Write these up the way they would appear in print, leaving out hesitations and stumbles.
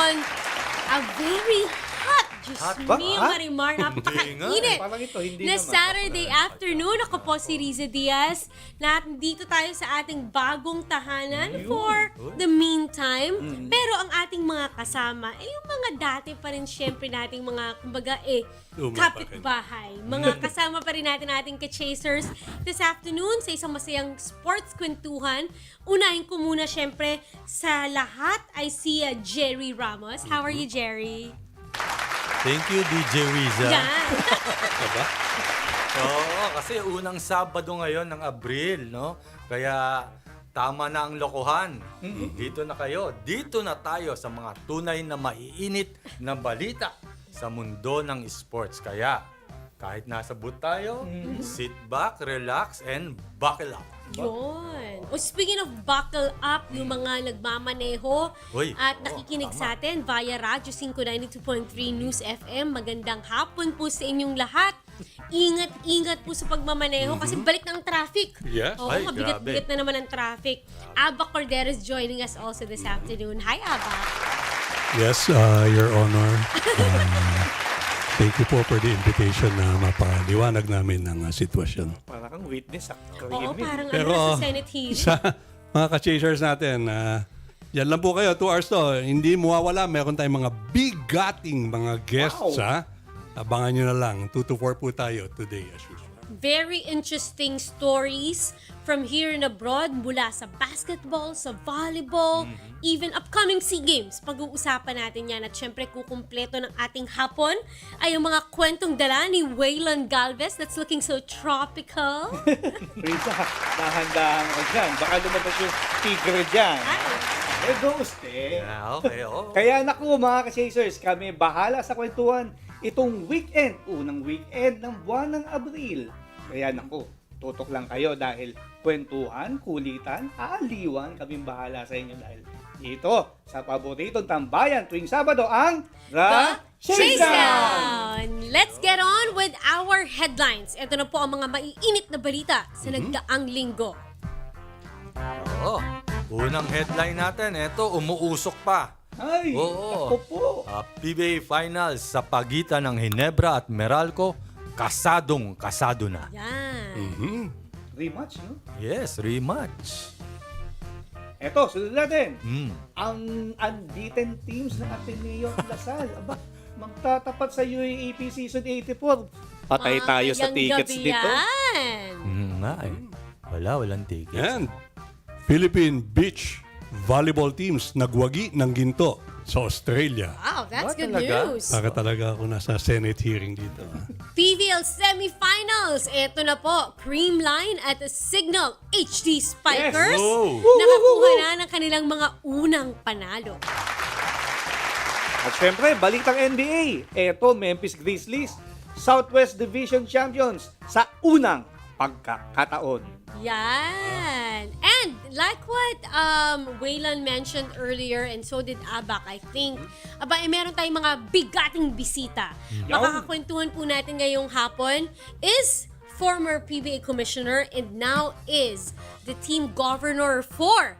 on a very hot, Diyos ba? mio, Marimar, napakainit na Saturday afternoon. Ako po si Riza Diaz. Dito tayo sa ating bagong tahanan for the meantime. Pero ang ating mga kasama, yung mga dati pa rin syempre nating mga, kumbaga kapitbahay. Mga kasama pa rin natin ating ka-chasers this afternoon sa isang masayang sports kwentuhan. Unahin ko muna syempre sa lahat ay si Jerry Ramos. How are you, Jerry? Thank you, DJ Riza. Yan. Diba? Oo, kasi unang Sabado ngayon ng Abril, no? Kaya tama na ang lokohan. Dito na kayo. Dito na tayo sa mga tunay na maiinit na balita sa mundo ng sports. Kaya kahit nasa booth tayo, sit back, relax, and buckle up. Yun. O speaking of buckle up, yung mga nagmamaneho at nakikinig sa atin via Radyo 592.3 News FM, magandang hapon po sa inyong lahat. Ingat po sa pagmamaneho kasi balik na ang traffic. Yes. Oo, mabigat-bigat na naman ang traffic. Aba Cordero is joining us also this afternoon. Hi, Aba. Yes, Your Honor. Thank you po for the invitation na mapaliwanag namin ng sitwasyon. Para kang witness. Oo, parang Pero, ano sa Senate hearing. Sa mga ka-chasers natin, yan lang po kayo, 2 hours to. Hindi mawawala, meron tayong mga bigating mga guests. Abangan nyo na lang, 2 to 4 po tayo today as usual. Very interesting stories from here and abroad, mula sa basketball, sa volleyball, even upcoming SEA Games. Pag-uusapan natin yan at syempre kukumpleto ng ating hapon ay yung mga kwentong dala ni Waylon Galvez that's looking so tropical. Risa, dahan-dahan ka dyan. Baka lumabas yung tigre dyan. Ghost Okay. Kaya naku mga ka-chasers, kami bahala sa kwentuhan itong weekend, unang weekend ng buwan ng Abril. Kaya naku, tutok lang kayo dahil kwentuhan, kulitan, aliwan, kaming bahala sa inyo dahil dito sa paboritong tambayan tuwing Sabado ang The Chasedown! Let's get on with our headlines. Ito na po ang mga maiinit na balita sa nagdaang linggo. Unang headline natin, ito, umuusok pa. Ay, ako po. PBA Finals sa pagitan ng Ginebra at Meralco, kasado na. Yan. Rematch, no? Yes, rematch. Eto, sunod natin. Ang unbeaten teams ng Ateneo Blue Eagles. Aba, magtatapat sa UAAP Season 84. Patay tayo sa tickets dito. Walang tickets. And Philippine Beach Volleyball teams nagwagi ng ginto sa Australia. Wow, that's good talaga? news. Para talaga ako nasa Senate hearing dito. PVL semifinals. Ito na po, Creamline at Signal HD Spikers. Yes. Nakakuha na ng kanilang mga unang panalo. At syempre, balitang NBA. Eto, Memphis Grizzlies, Southwest Division Champions sa unang pagkakataon. Yan. And like what Waylon mentioned earlier, and so did Abak, I think, meron tayong mga bigating bisita. Makakakwentuhan po natin ngayong hapon is former PBA Commissioner and now is the team governor for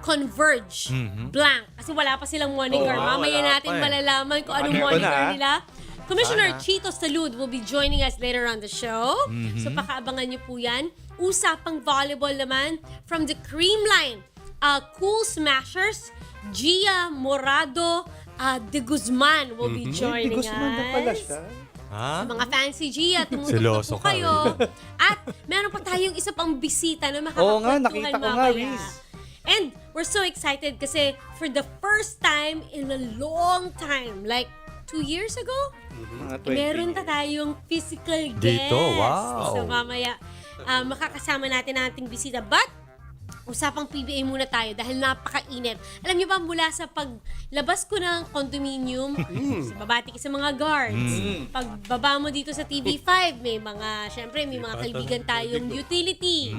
Converge Blank. Kasi wala pa silang moniker. Mamaya natin malalaman kung anong moniker nila. Commissioner Chito Salud will be joining us later on the show. So pakaabangan niyo po yan. Usapang volleyball naman from the Creamline Cool Smashers, Jia Morado-De Guzman will be joining us. Na pala siya. Mga fancy Gia, tumutok po kayo. At meron pa tayong isa pang bisita na makakakwentuhan nakita ko nga, Riz. And we're so excited kasi for the first time in a long time, like 2 years ago, meron tayong physical guest. Dito, wow. So mamaya, makakasama natin ang ating bisita. But, usapang PBA muna tayo dahil napakainit. Alam niyo ba, mula sa paglabas ko ng condominium, babati ka sa mga guards. Pagbaba mo dito sa TV5, syempre, may mga kaibigan tayong utility.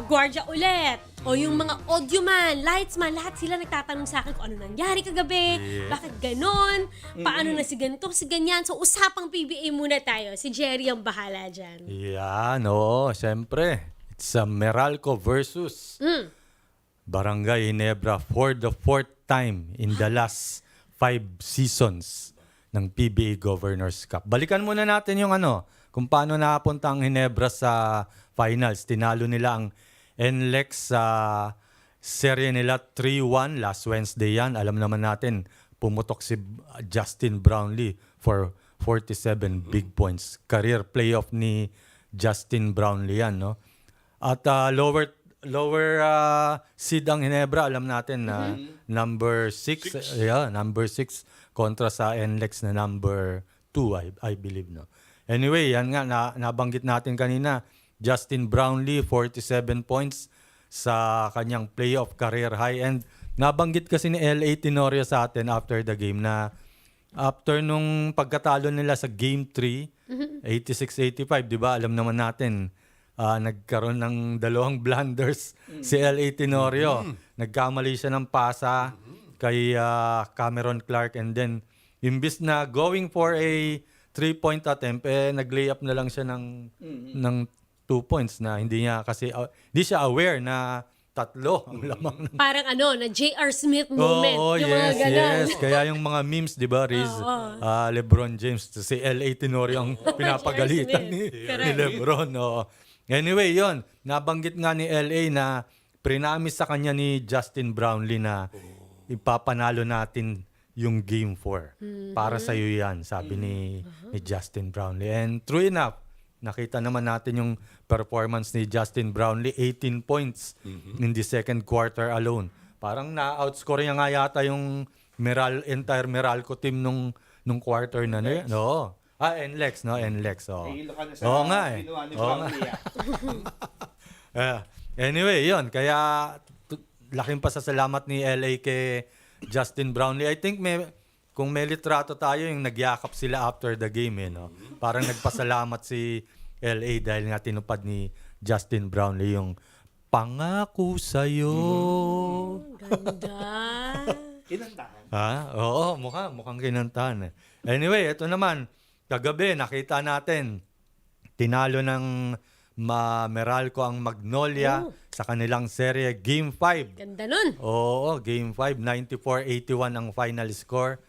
Guardia ulit. O yung mga audioman, lightsman, lahat sila nagtatanong sa akin kung ano nangyari kagabi, bakit ganon, paano na si ganito, si ganyan. So, usapang PBA muna tayo. Si Jerry ang bahala dyan. Yan, syempre. It's Meralco versus Barangay Ginebra for the 4th time in the last 5 seasons ng PBA Governors Cup. Balikan muna natin yung kung paano napunta ang Ginebra sa finals. Tinalo nila ang NLEX sa serye nila 3-1 last Wednesday yan. Alam naman natin, pumutok si Justin Brownlee for 47 big points. Career playoff ni Justin Brownlee yan, no? At lower seed ang Ginebra, alam natin na number 6 kontra sa NLEX na number 2, I believe, no. Anyway, yan nga nabanggit natin kanina, Justin Brownlee 47 points sa kanyang playoff career high, and nabanggit kasi ni LA Tenorio sa atin after the game na after nung pagkatalo nila sa game 3, 86-85, 'di ba? Alam naman natin, nagkaroon ng 2 blunders si LA Tenorio. Nagkamali siya ng pasa kay Cameron Clark, and then imbis na going for a 3-point attempt, nag-layup na lang siya ng 2 points na hindi siya aware na 3 ang lamang ng... Parang na J.R. Smith moment. Yung mga ganun. Yes. Kaya yung mga memes, di ba, Riz? LeBron James, si L.A. Tenorio ang pinapagalitan ni LeBron. Anyway, yon, nabanggit nga ni L.A. na prinamis sa kanya ni Justin Brownlee na ipapanalo natin yung Game 4. Para sa iyo yan, sabi ni Justin Brownlee. And true enough, nakita naman natin yung performance ni Justin Brownlee, 18 points in the second quarter alone. Parang na-outscore niya nga yata yung entire Meralco team nung quarter na yun. No. NLEX, no? NLEX. Hilo ka na sa ginawa ni Brownlee. Anyway, yun. Kaya laking pasasalamat ni LA kay Justin Brownlee. I think kung may litrato tayo, yung nagyakap sila after the game, no? Parang nagpasalamat si LA dahil nga tinupad ni Justin Brownlee yung pangako sa'yo. Ganda. Kinantahan. Oo, mukhang kinantahan. Anyway, ito naman, kagabi nakita natin, tinalo ng Meralco ang Magnolia sa kanilang serye Game 5. Ganda nun. Oo, Game 5, 94-81 ang final score.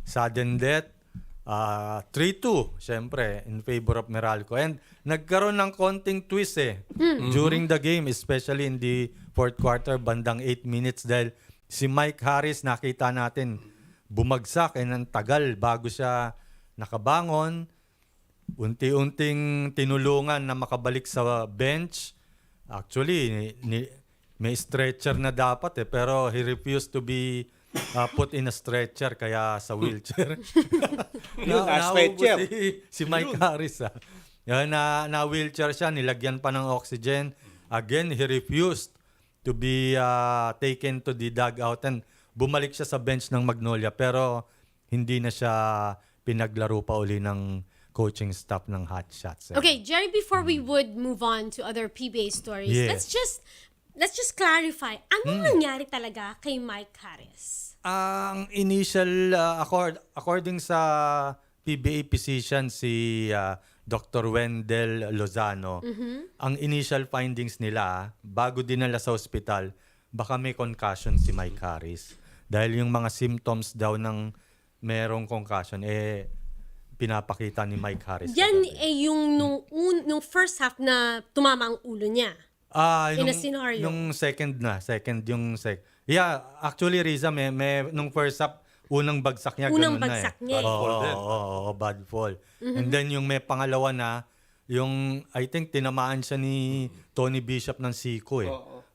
Sudden death, 3-2, syempre, in favor of Meralco. And nagkaroon ng konting twist during the game, especially in the fourth quarter, bandang 8 minutes, dahil si Mike Harris, nakita natin, bumagsak, ang tagal bago siya nakabangon. Unti-unting tinulungan na makabalik sa bench. Actually, may stretcher na dapat pero he refused to be put in a stretcher, kaya sa wheelchair. Stretcher. Si Mike Harris. Na wheelchair siya, nilagyan pa ng oxygen. Again, he refused to be taken to the dugout, and bumalik siya sa bench ng Magnolia, pero hindi na siya pinaglaro pa uli ng coaching staff ng Hot Shots. Okay, Jerry, before we would move on to other PBA stories, Yes. let's just clarify, anong nangyari talaga kay Mike Harris? Ang initial, according sa PBA physician, si Dr. Wendell Lozano, ang initial findings nila, bago dinala sa hospital, baka may concussion si Mike Harris. Dahil yung mga symptoms daw ng merong concussion, pinapakita ni Mike Harris. Yan yung nung first half na tumama ang ulo niya. In a scenario. Nung second. Yeah, actually, Riza, may nung first half, unang bagsak niya. Unang ganun bagsak na niya. Oo, bad fall. And then yung may pangalawa na, yung, I think, tinamaan siya ni Tony Bishop ng siko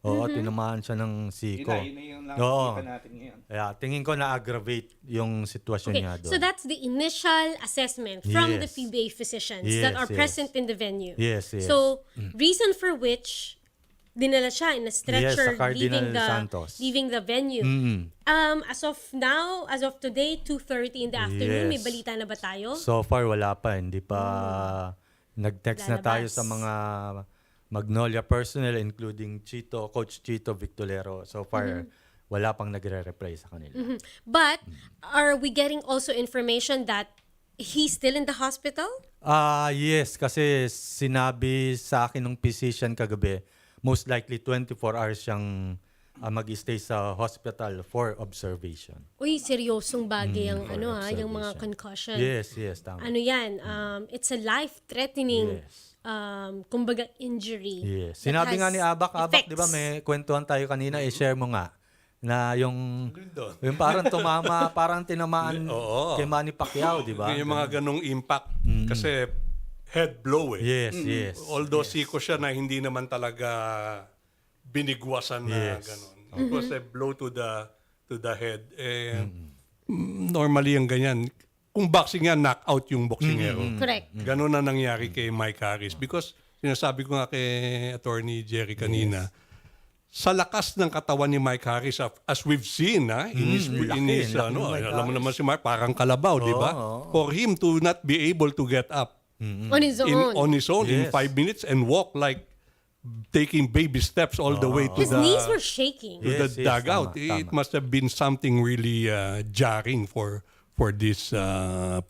Oo, tinamaan siya ng siko. Yun na yung nakikita natin ngayon. Kaya tingin ko na-aggravate yung sitwasyon niya doon. So that's the initial assessment from the Yes. PBA physicians Yes, that are yes. present in the venue. Yes. So, reason for which dinala siya in a stretcher Yes, sa Cardinal Santos. leaving the venue. As of now, as of today, 2:30 in the afternoon, may Yes. balita na ba tayo? So far, wala pa. Hindi pa nag-text na tayo Lalabas. sa mga Magnolia personnel, including Coach Chito Victolero. So far, wala pang nagre-reply sa kanila. But, are we getting also information that he's still in the hospital? Yes, kasi sinabi sa akin ng physician kagabi, most likely 24 hours siyang mag-stay sa hospital for observation. Uy, seryosong bagay yung yung mga observation. concussion. Yes, tama. Ano yan? It's a life-threatening Yes. kumbaga injury. Yes. that Sinabi nga has ni Abak, effects. di ba may kwentuhan tayo kanina, i-share mo nga na yung parang tumama, parang tinamaan Oo. kay Manny Pacquiao, di ba? Yung mga ganong impact. Kasi head blow eh. Yes. Although siko siya na hindi naman talaga binigwasan na Yes. ganon. It was a blow to the head. Normally yung ganyan. Kung boxing yan, knockout yung boxingero. Correct. Ganon na nangyari kay Mike Harris. Because sinasabi ko nga kay Attorney Jerry kanina, sa lakas ng katawan ni Mike Harris, as we've seen, laki alam Mike mo naman si Mike, parang kalabaw, di ba? For him to not be able to get up On his own. on his own in Yes. 5 minutes and walk like taking baby steps all the way to His the knees were shaking. Yes, dugout. tama. It must have been something really jarring for this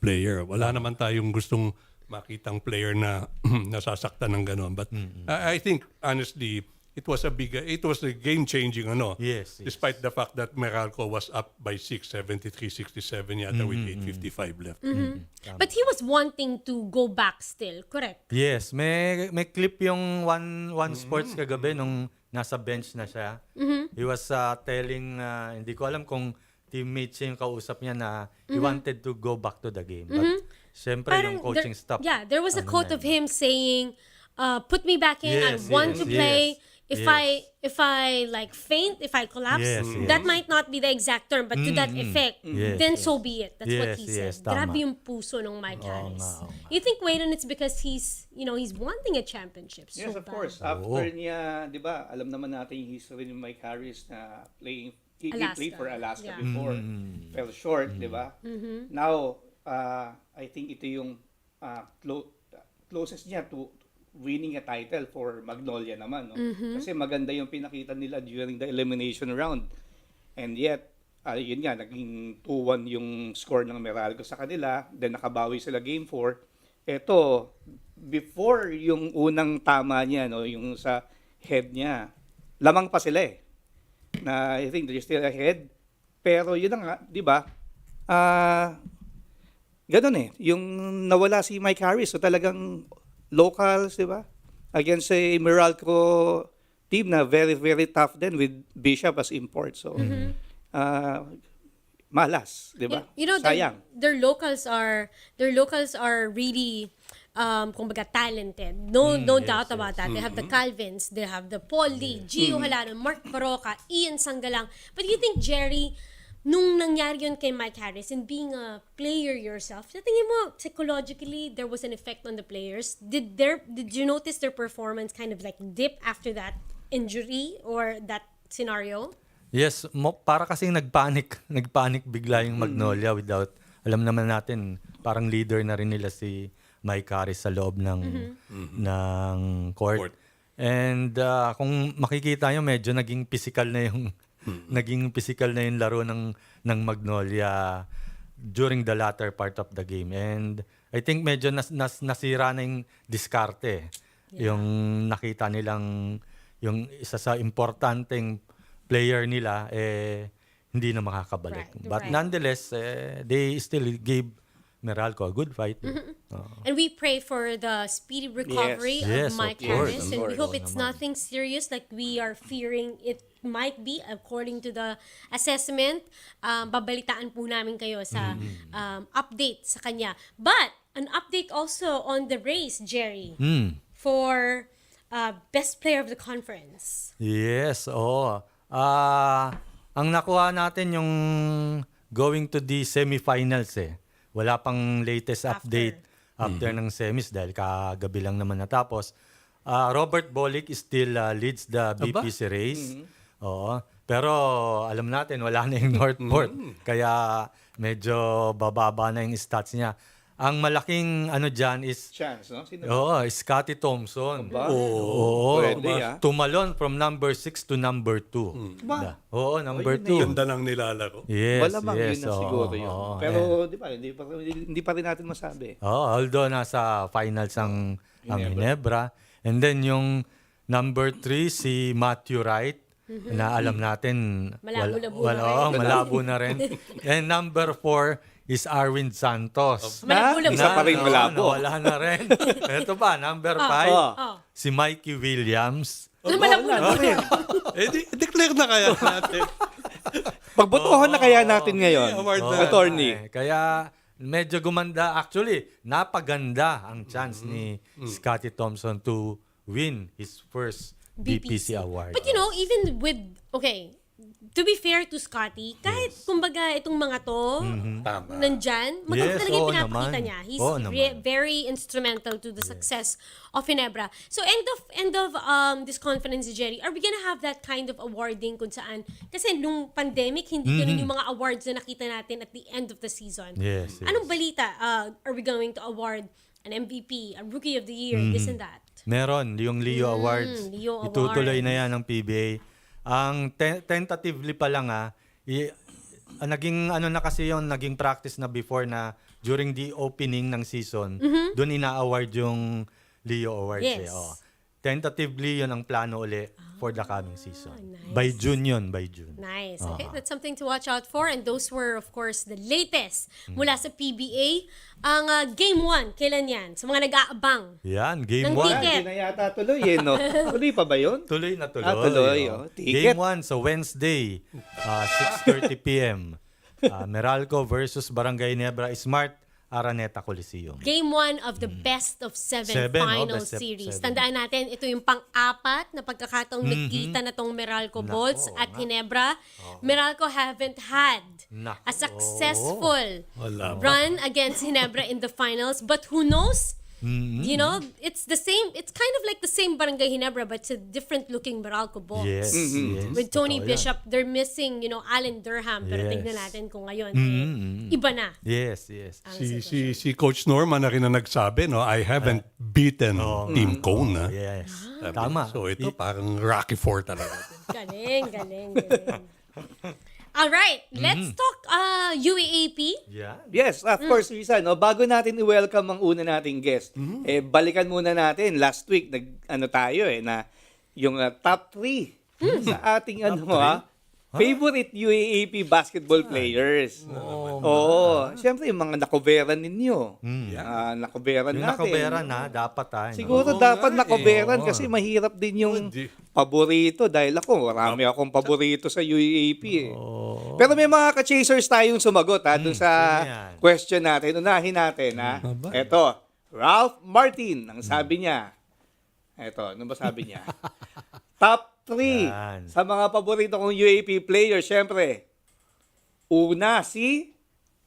player. Wala naman tayong gustong makitang player na nasasaktan ng gano'n. But I think honestly, it was a game changing Yes. despite the fact that Meralco was up by 6, 73-67 yata with 8:55 left. But he was wanting to go back still, correct? Yes, may clip yung one sports kagabi nung nasa bench na siya. He was telling, hindi ko alam kung teammates niya yung kausap niya na he wanted to go back to the game. But syempre yung coaching staff. Yeah, there was a quote of him saying, put me back in, I Yes, want yes, to play. yes. If Yes. I like faint, if I collapse, Yes, that might not be the exact term, but to that effect, Yes, then yes. so be it. That's what Yes, he yes, said. tama. Grabe yung puso ng Mike Harris. oo nga. You think, Waylon, it's because he's wanting a championship so Yes, of bad. course. After niya, di ba, alam naman natin yung history ni Mike Harris na he Alaska. played for Alaska Yeah. before. Fell short, di ba? Now, I think ito yung closest niya to winning a title for Magnolia naman. No? Kasi maganda yung pinakita nila during the elimination round. And yet, yun nga, naging 2-1 yung score ng Meralco sa kanila. Then nakabawi sila game 4. Ito, before yung unang tama niya, no, yung sa head niya, lamang pa sila eh. Na I think they're still ahead. Pero yun na nga, di ba? Ganun eh. Yung nawala si Mike Harris, so talagang locals, di ba? Against a Meralco team na very, very tough din with Bishop as import. So, malas, di ba? You know, Sayang. their locals are really kumbaga talented. No doubt about that. They have the Calvins, they have the Paul Lee, Gio Halano, Mark Baroca, Ian Sangalang. But you think, Jerry, nung nangyari yun kay Mike Harris and being a player yourself, sa tingin mo, psychologically, there was an effect on the players? Did you notice their performance kind of like dip after that injury or that scenario? Yes, para kasing nagpanic bigla yung Magnolia without, alam naman natin, parang leader na rin nila si Mike Harris sa loob ng court. And kung makikita nyo, medyo naging physical na yung laro ng Magnolia during the latter part of the game. And I think medyo nasira na yung diskarte. Yung nakita nilang yung isa sa importanteng player nila hindi na makakabalik. But nonetheless, they still gave Meralco a good fight. And we pray for the speedy recovery Yes, of Mike of course, Harris. of And we course. hope it's nothing serious like we are fearing it might be according to the assessment. Babalitaan po namin kayo sa update sa kanya. But an update also on the race, Jerry, for best player of the conference. Yes, oo. Ang nakuha natin yung going to the semifinals eh. Wala pang latest update after ng semis dahil kagabi lang naman natapos. Robert Bolick still leads the BPC race. Oo. Pero alam natin, wala na yung Northport. Kaya medyo bababa na yung stats niya. Ang malaking dyan is Chance, no? Sino? Scotty Thompson. Ba? Oo. Pwede, Tumalon from number 6 to number 2. Ba? Oo, number 2. Ganda ng nilalaro. Yes, Malamang yes. yun na siguro yun. oo, Pero di ba, hindi pa rin natin masabi. although nasa finals ang Ginebra. And then yung number 3, si Matthew Wright. na alam natin Malabo-labo na rin. malabo na rin. And number 4 is Arwin Santos. Malabo-labo. Isa pa rin malabo. Wala na rin. Ito pa, number 5, Oh. si Mikey Williams. Malabo-labo. Declare na kaya natin. Pagbotohan na kaya natin ngayon, award na. attorney. Kaya medyo gumanda. Actually, napaganda ang chance ni Scotty Thompson to win his first BPC award. But you know, even with, okay, to be fair to Scotty, kahit kumbaga itong mga to, Tama. nandyan, maganda Yes, talaga yung oo pinapakita naman. niya. He's Oo naman. very instrumental to the success of Ginebra. So end of this conference, Jerry, are we gonna have that kind of awarding kung saan, kasi nung pandemic, hindi ganun yung mga awards na nakita natin at the end of the season. Yes, yes. Anong balita? Are we going to award an MVP, a Rookie of the Year, this and that? Meron, yung Leo Awards. Leo Itutuloy Awards. na yan ng PBA. Ang tentatively pa lang naging ano na kasi yon, naging practice na before na during the opening ng season, doon ina-award yung Leo Awards. Yes. Tentatively yun ang plano uli for the coming season. nice. By June yun, by June. Nice. Okay, that's something to watch out for. And those were, of course, the latest mula sa PBA. Ang Game 1, kailan yan? Sa mga nag-aabang. Yan, game Ng 1. ticket. Hindi na yata tuloy eh, no? Tuloy pa ba yun? Tuloy na tuloy. tuloy, oh. Ticket. Game 1 sa Wednesday, 6:30 p.m. Meralco versus Barangay Ginebra Smart Araneta Coliseum. Game 1 of the best of 7 Seven, final best of series. seven. Tandaan natin, ito yung pang-apat na pagkakataong nagkita na tong Meralco Bolts at Ginebra. Meralco haven't had Nako. a successful Wala. run against Ginebra in the finals. But who knows? You know, it's the same. It's kind of like the same Barangay Ginebra, but it's a different looking Meralco Bolts. Yes, yes. With Tony Totoo yan. Bishop, they're missing, Alan Durham. Pero Yes. tignan natin kung ngayon, iba na. Yes, yes. ang Si Coach Norman na rin na nagsabi, no, I haven't beaten Team Cone. Ha? Yes. Sabi. Tama. So ito parang Rocky 4 talaga. Galing. All right, let's talk UAAP. Yeah. Yes, of course, Risa. No? Bago natin i-welcome ang una nating guest, balikan muna natin. Last week, tayo na yung top 3 sa ating favorite UAAP basketball players. Oo. Siyempre, yung mga nakoberan ninyo. Nakoberan Yung natin. nakaberan na, dapat Siguro Oo dapat nga nakoberan Oo. kasi mahirap din yung Hindi. paborito dahil marami akong paborito sa UAAP eh. Pero may mga ka-chasers tayong sumagot dun sa sino yan? question natin. Unahin natin Aba. Ito, Ralph Martin, ang sabi niya. Ito, ano ba sabi niya? Top 3 Yan. sa mga paborito kong UAAP players, syempre. Una, si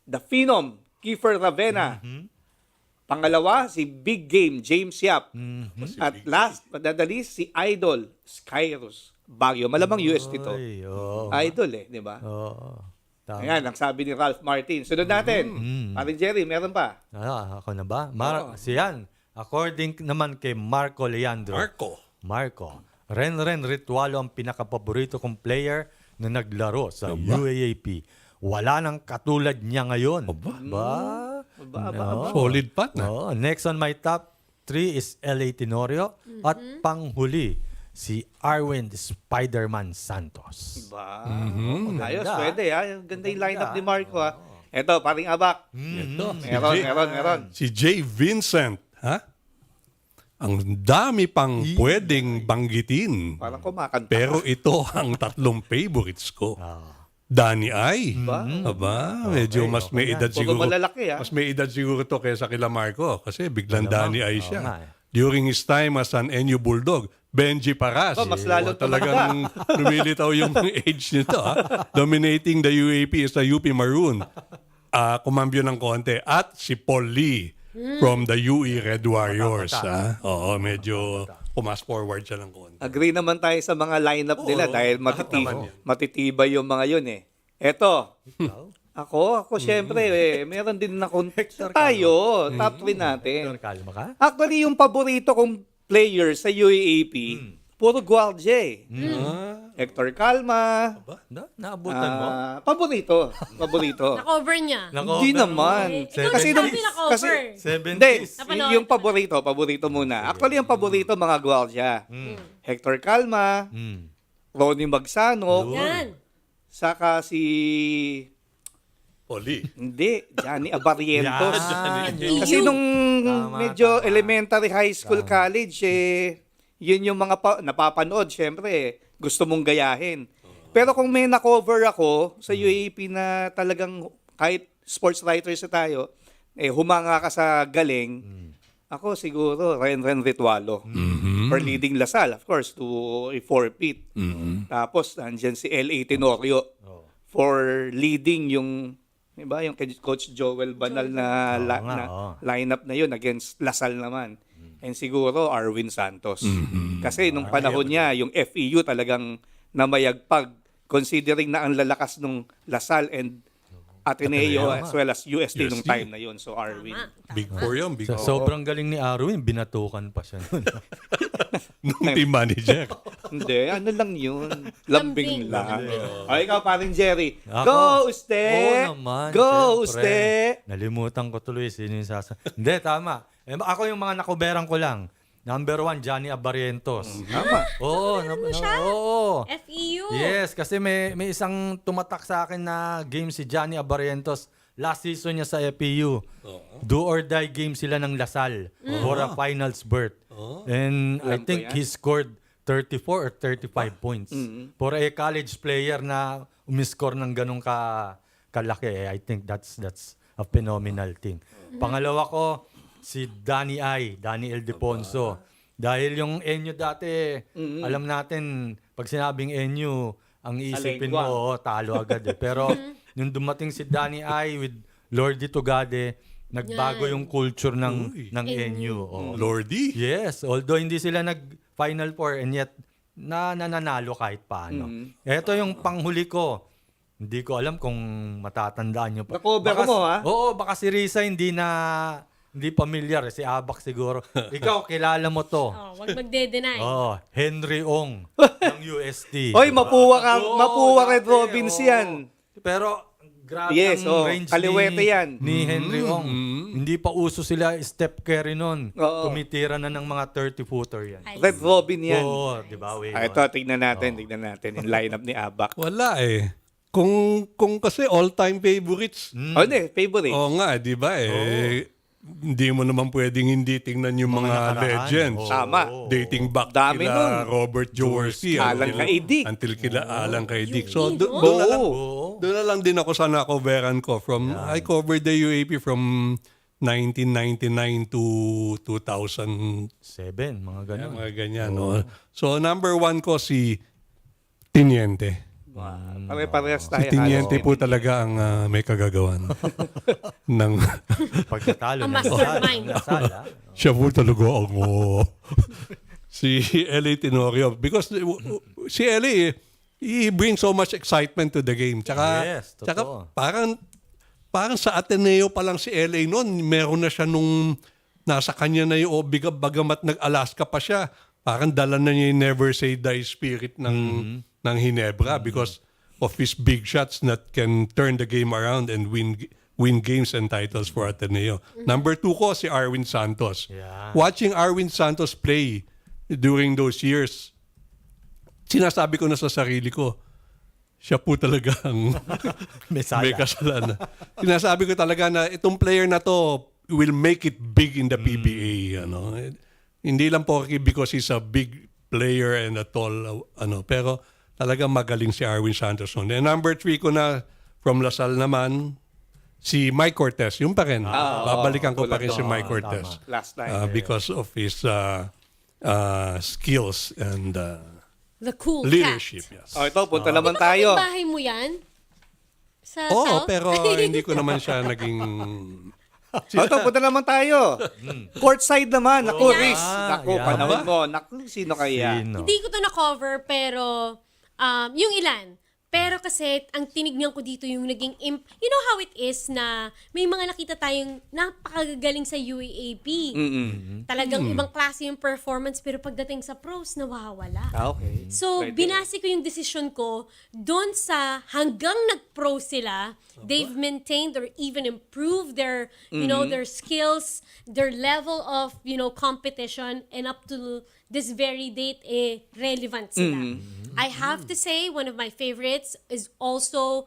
The Phenom, Kiefer Ravena. Pangalawa, si Big Game, James Yap. At last, but not the least, si Idol, Skyrus Baguio. Malamang UST to. Oy, oo. Idol di ba? Oo. Tama. Ayan, ang sabi ni Ralph Martin. Sunod natin. Parin Jerry, meron pa. Ako na ba? Oo. Siyan. According naman kay Marco Leandro. Marco. Ren Ritualo ang pinakapaborito kong player na naglaro sa UAAP. Wala nang katulad niya ngayon. Aba. Solid pat na. Next on my top 3 is L.A. Tenorio. At panghuli, si Arwin Spider-Man Santos. Ba? Ganda. Ayos, pwede Ganda yung lineup ni Marco Ito, paring abak. Ito, Meron. si Jay Vincent. Ha? Ang dami pang pwedeng banggitin. Parang kumakanta. Pero ito ang tatlong favorites ko. Danny Ai. Aba, medyo mas may edad Puro siguro. malalaki, Mas may edad siguro to kaysa kila Marco. Kasi biglang Malamang. Danny Ai Oo siya. nga During his time as an NU Bulldog, Benji Paras. Mas lalo Talagang lumilitaw yung age nito. Dominating the UAP is the UP Maroon. Kumambyo ng konti. At si Paul Lee from the UE Red Warriors. Oo, medyo pumas forward siya ng konti. Agree naman tayo sa mga lineup nila dahil matitibay yung mga yun Eto, ako syempre meron din na tayo, top 3 natin. Kalma ka? Actually, yung paborito kong player sa UAAP, puro Gualje. Hector Calma. Naabutan mo? Paborito. Na-cover niya. Hindi naman. Ikaw Kasi nagsabi nung- na-cover. kasi- 70s. Hindi, Napanood yung ko paborito muna. Actually, yung paborito mga Gualja. Hector Calma, Ronnie Magsanok, Yan. saka si Oli. hindi, Johnny Abarientos. Yan, Kasi nung Tama, medyo tama. elementary, high school, college, yun yung mga napapanood, syempre, gusto mong gayahin. Pero kung may na-cover ako sa UAAP na talagang kahit sports writers na tayo, humanga ka sa galing, ako siguro, Ren Ritualo. For leading Lasal, of course, to a 4-peat. Tapos, nandyan si L.A. Tenorio for leading yung, diba, yung kay Coach Joel Banal na, lineup na yun against Lasal naman. And siguro, Arwin Santos. Kasi nung panahon niya, yung FEU talagang namayagpag, considering na ang lalakas nung Lasal and Ateneo as well as UST nung time na yun. So, Arwin. Big four yun. Big four. Sobrang galing ni Arwin, binatukan pa siya nun. Nung team manager. Hindi, ano lang yun. Lambing lang. O, ikaw paring Jerry. Ako? Go, Uste! Oo naman. Go, Syempre. Uste! Nalimutan ko tuloy sino yung Hindi, tama. Ako yung mga nakuberan ko lang. Number 1, Johnny Abarientos. Tama. Oo. Oo. FEU. Yes, kasi may isang tumatak sa akin na game si Johnny Abarientos. Last season niya sa FEU. Do or die game sila ng Lasal for a finals berth. And I Alam ko think yan. he scored 34 or 35 points. For a college player na umiscore ng ganong kalaki, I think that's a phenomenal thing. Pangalawa ko, si Danny Ildefonso. Dahil yung Enyo dati, alam natin, pag sinabing Enyo, ang iisipin lengwa. mo, talo agad eh. Pero yung dumating si Danny I with Lordy Tugade, nagbago yung culture ng Enyo. Oh. Lordy. Yes, although hindi sila nag-Final Four and yet nananalo kahit paano. Ito yung panghuli ko. Hindi ko alam kung matatandaan nyo pa. Nakover mo, ha? Oo, baka si Risa hindi familiar. Si Abak siguro. Ikaw, kilala mo to. Oh, wag magde-deny. Henry Ong ng UST. Oy, mapuwa Red dati, Robins yan. Pero grabe Yes, ang range kaliwete yan. ni Henry Ong. Hindi pa uso sila step carry nun. Oo. Tumitira na ng mga 30-footer yan. Red Robin yan. Oo, di ba? Ito, tignan natin yung lineup ni Abak. Wala eh. Kung kasi all-time favorites. Hindi, favorite. Oo nga, di ba eh. Hindi mo naman pwedeng hindi tingnan yung mga nakaraan. legends. Tama. Dating back Dami kila nun. Robert Jaworski. Alan Kaidik. Until kila Alan Kaidik. So, UAAP, doon na lang din ako sa na-coveran ko. I covered the UAP from 1999 to 2000. 7, mga ganun. Mga ganyan. No? So, number 1 ko si Tiniente. Pare-parehas tayo. Si Tiniente po talaga ang may kagagawan. ng Pagkatalo Ang ng mastermind. Lasal, ha? Siya po talaga ang si L.A. Tenorio. Because si L.A. He brings so much excitement to the game. Tsaka, Yes, totoo. tsaka parang sa Ateneo pa lang si L.A. noon, meron na siya nung nasa kanya na yung bagamat nag-Alaska pa siya. Parang dala na niya yung never say die spirit ng Ginebra because of his big shots that can turn the game around and win games and titles for Ateneo. Number 2 ko si Arwin Santos. Yeah. Watching Arwin Santos play during those years, sinasabi ko na sa sarili ko, siya po talaga ang may kasalanan. Sinasabi ko talaga na itong player na to will make it big in the PBA. Ano. Hindi lang po because he's a big player and a tall, pero talagang magaling si Arwin Santos noon. And number 3 ko na from Lasal naman, si Mike Cortez. Yung pa rin. Babalikan ko pa rin si Mike Cortez. Last time. Because of his skills and The cool leadership. cat. Yes. Ito, punta naman Di ba tayo. kapitbahay mo yan? Sa Oo, South? pero hindi ko naman siya naging... Ito, punta naman tayo. Courtside naman. Naku, Riz. Naku, yeah. panahon mo. Naku, sino kaya? Hindi ko to na-cover, pero yung ilan. Pero kasi, ang tinignan ko dito yung naging... You know how it is na may mga nakita tayong napakagagaling sa UAAP. Talagang ibang klase yung performance, pero pagdating sa pros, nawawala. Okay. So, Pwede. binasi ko yung decision ko doon sa hanggang nag-pro sila, they've maintained or even improved their, their skills, their level of, competition, and up to this very date, relevant sila. I have to say, one of my favorites is also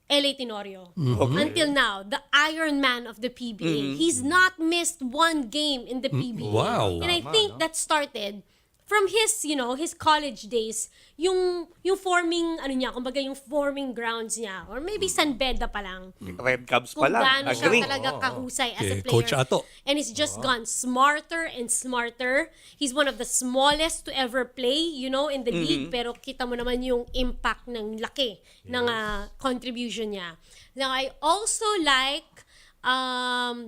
LA Tenorio. Until now, the Iron Man of the PBA. He's not missed one game in the PBA. Wow. And I think that started from his, his college days, yung forming, kumbaga yung forming grounds niya. Or maybe San Beda pa lang. Red Cubs pa Kung lang. gaano siya Agree. talaga kahusay as a Okay, player. Coach Ato. And he's just gone smarter and smarter. He's one of the smallest to ever play, in the league. Pero kita mo naman yung impact ng laki ng contribution niya. Now, I also like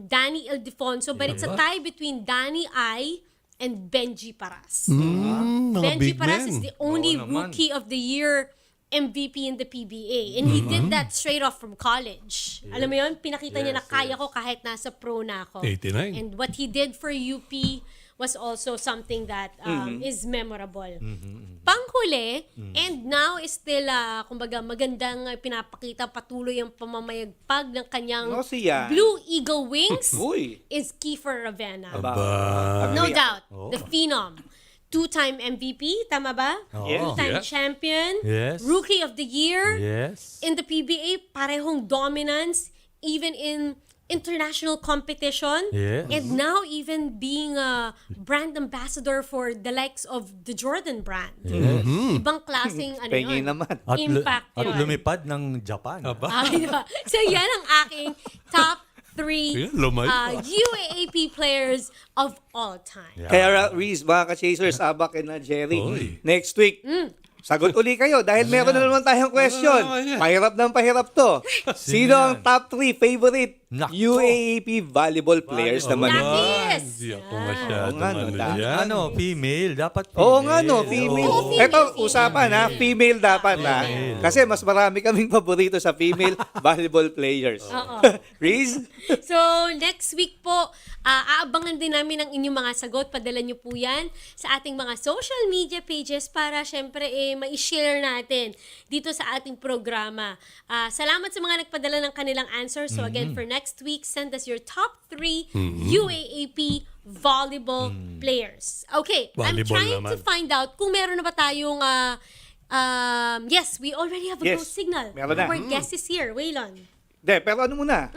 Danny Ildefonso, but it's a tie between Danny I and Benji Paras. Mga Benji big Paras men. is the only Oo naman. Rookie of the Year MVP in the PBA. And he did that straight off from college. Alam mo yun, pinakita niya na kaya ko kahit nasa pro na ako. 89. And what he did for UP was also something that is memorable. Panghuli, and now is still, kumbaga, magandang pinapakita patuloy ang pamamayagpag ng kanyang No, siya. Blue Eagle Wings Uy. is Kiefer Ravena. Aba. No doubt. The Phenom. Two-time MVP, tama ba? Yes. Two-time Yes. champion. Yes. Rookie of the Year. Yes. In the PBA, parehong dominance, even in international competition. Yes. And now even being a brand ambassador for the likes of the Jordan brand. Yes. Ibang klaseng Pengi yun. naman. Impact at yun. lumipad ng Japan. Diba? So yan ang aking top 3 Ayan, lumayo. UAAP players of all time. Yeah. Kaya Reese, mga ka-chasers, Abak and Jerry, Oy. next week, sagot uli kayo dahil meron na naman tayong question. Pahirap ng pahirap to. Sino ang top 3 favorite Nako. UAAP volleyball players naman? Nakis! Hindi ako masyado Oo nga, no, dyan. Female. Dapat female. Oo nga no, female. Oo, female, Ito, female. usapan ha, female dapat ha. Kasi mas marami kaming paborito sa female volleyball players. Reese? So, next week po, aabangan din namin ang inyong mga sagot. Padala nyo po yan sa ating mga social media pages para syempre ma-share natin dito sa ating programa. Salamat sa mga nagpadala ng kanilang answers. So again, for next week, send us your top 3 UAAP volleyball players. Okay, I'm Volleyball trying to naman. find out kung meron na ba tayong... yes, we already have a Yes, go signal. meron na. Our guest is here, Waylon. De, pero ano muna?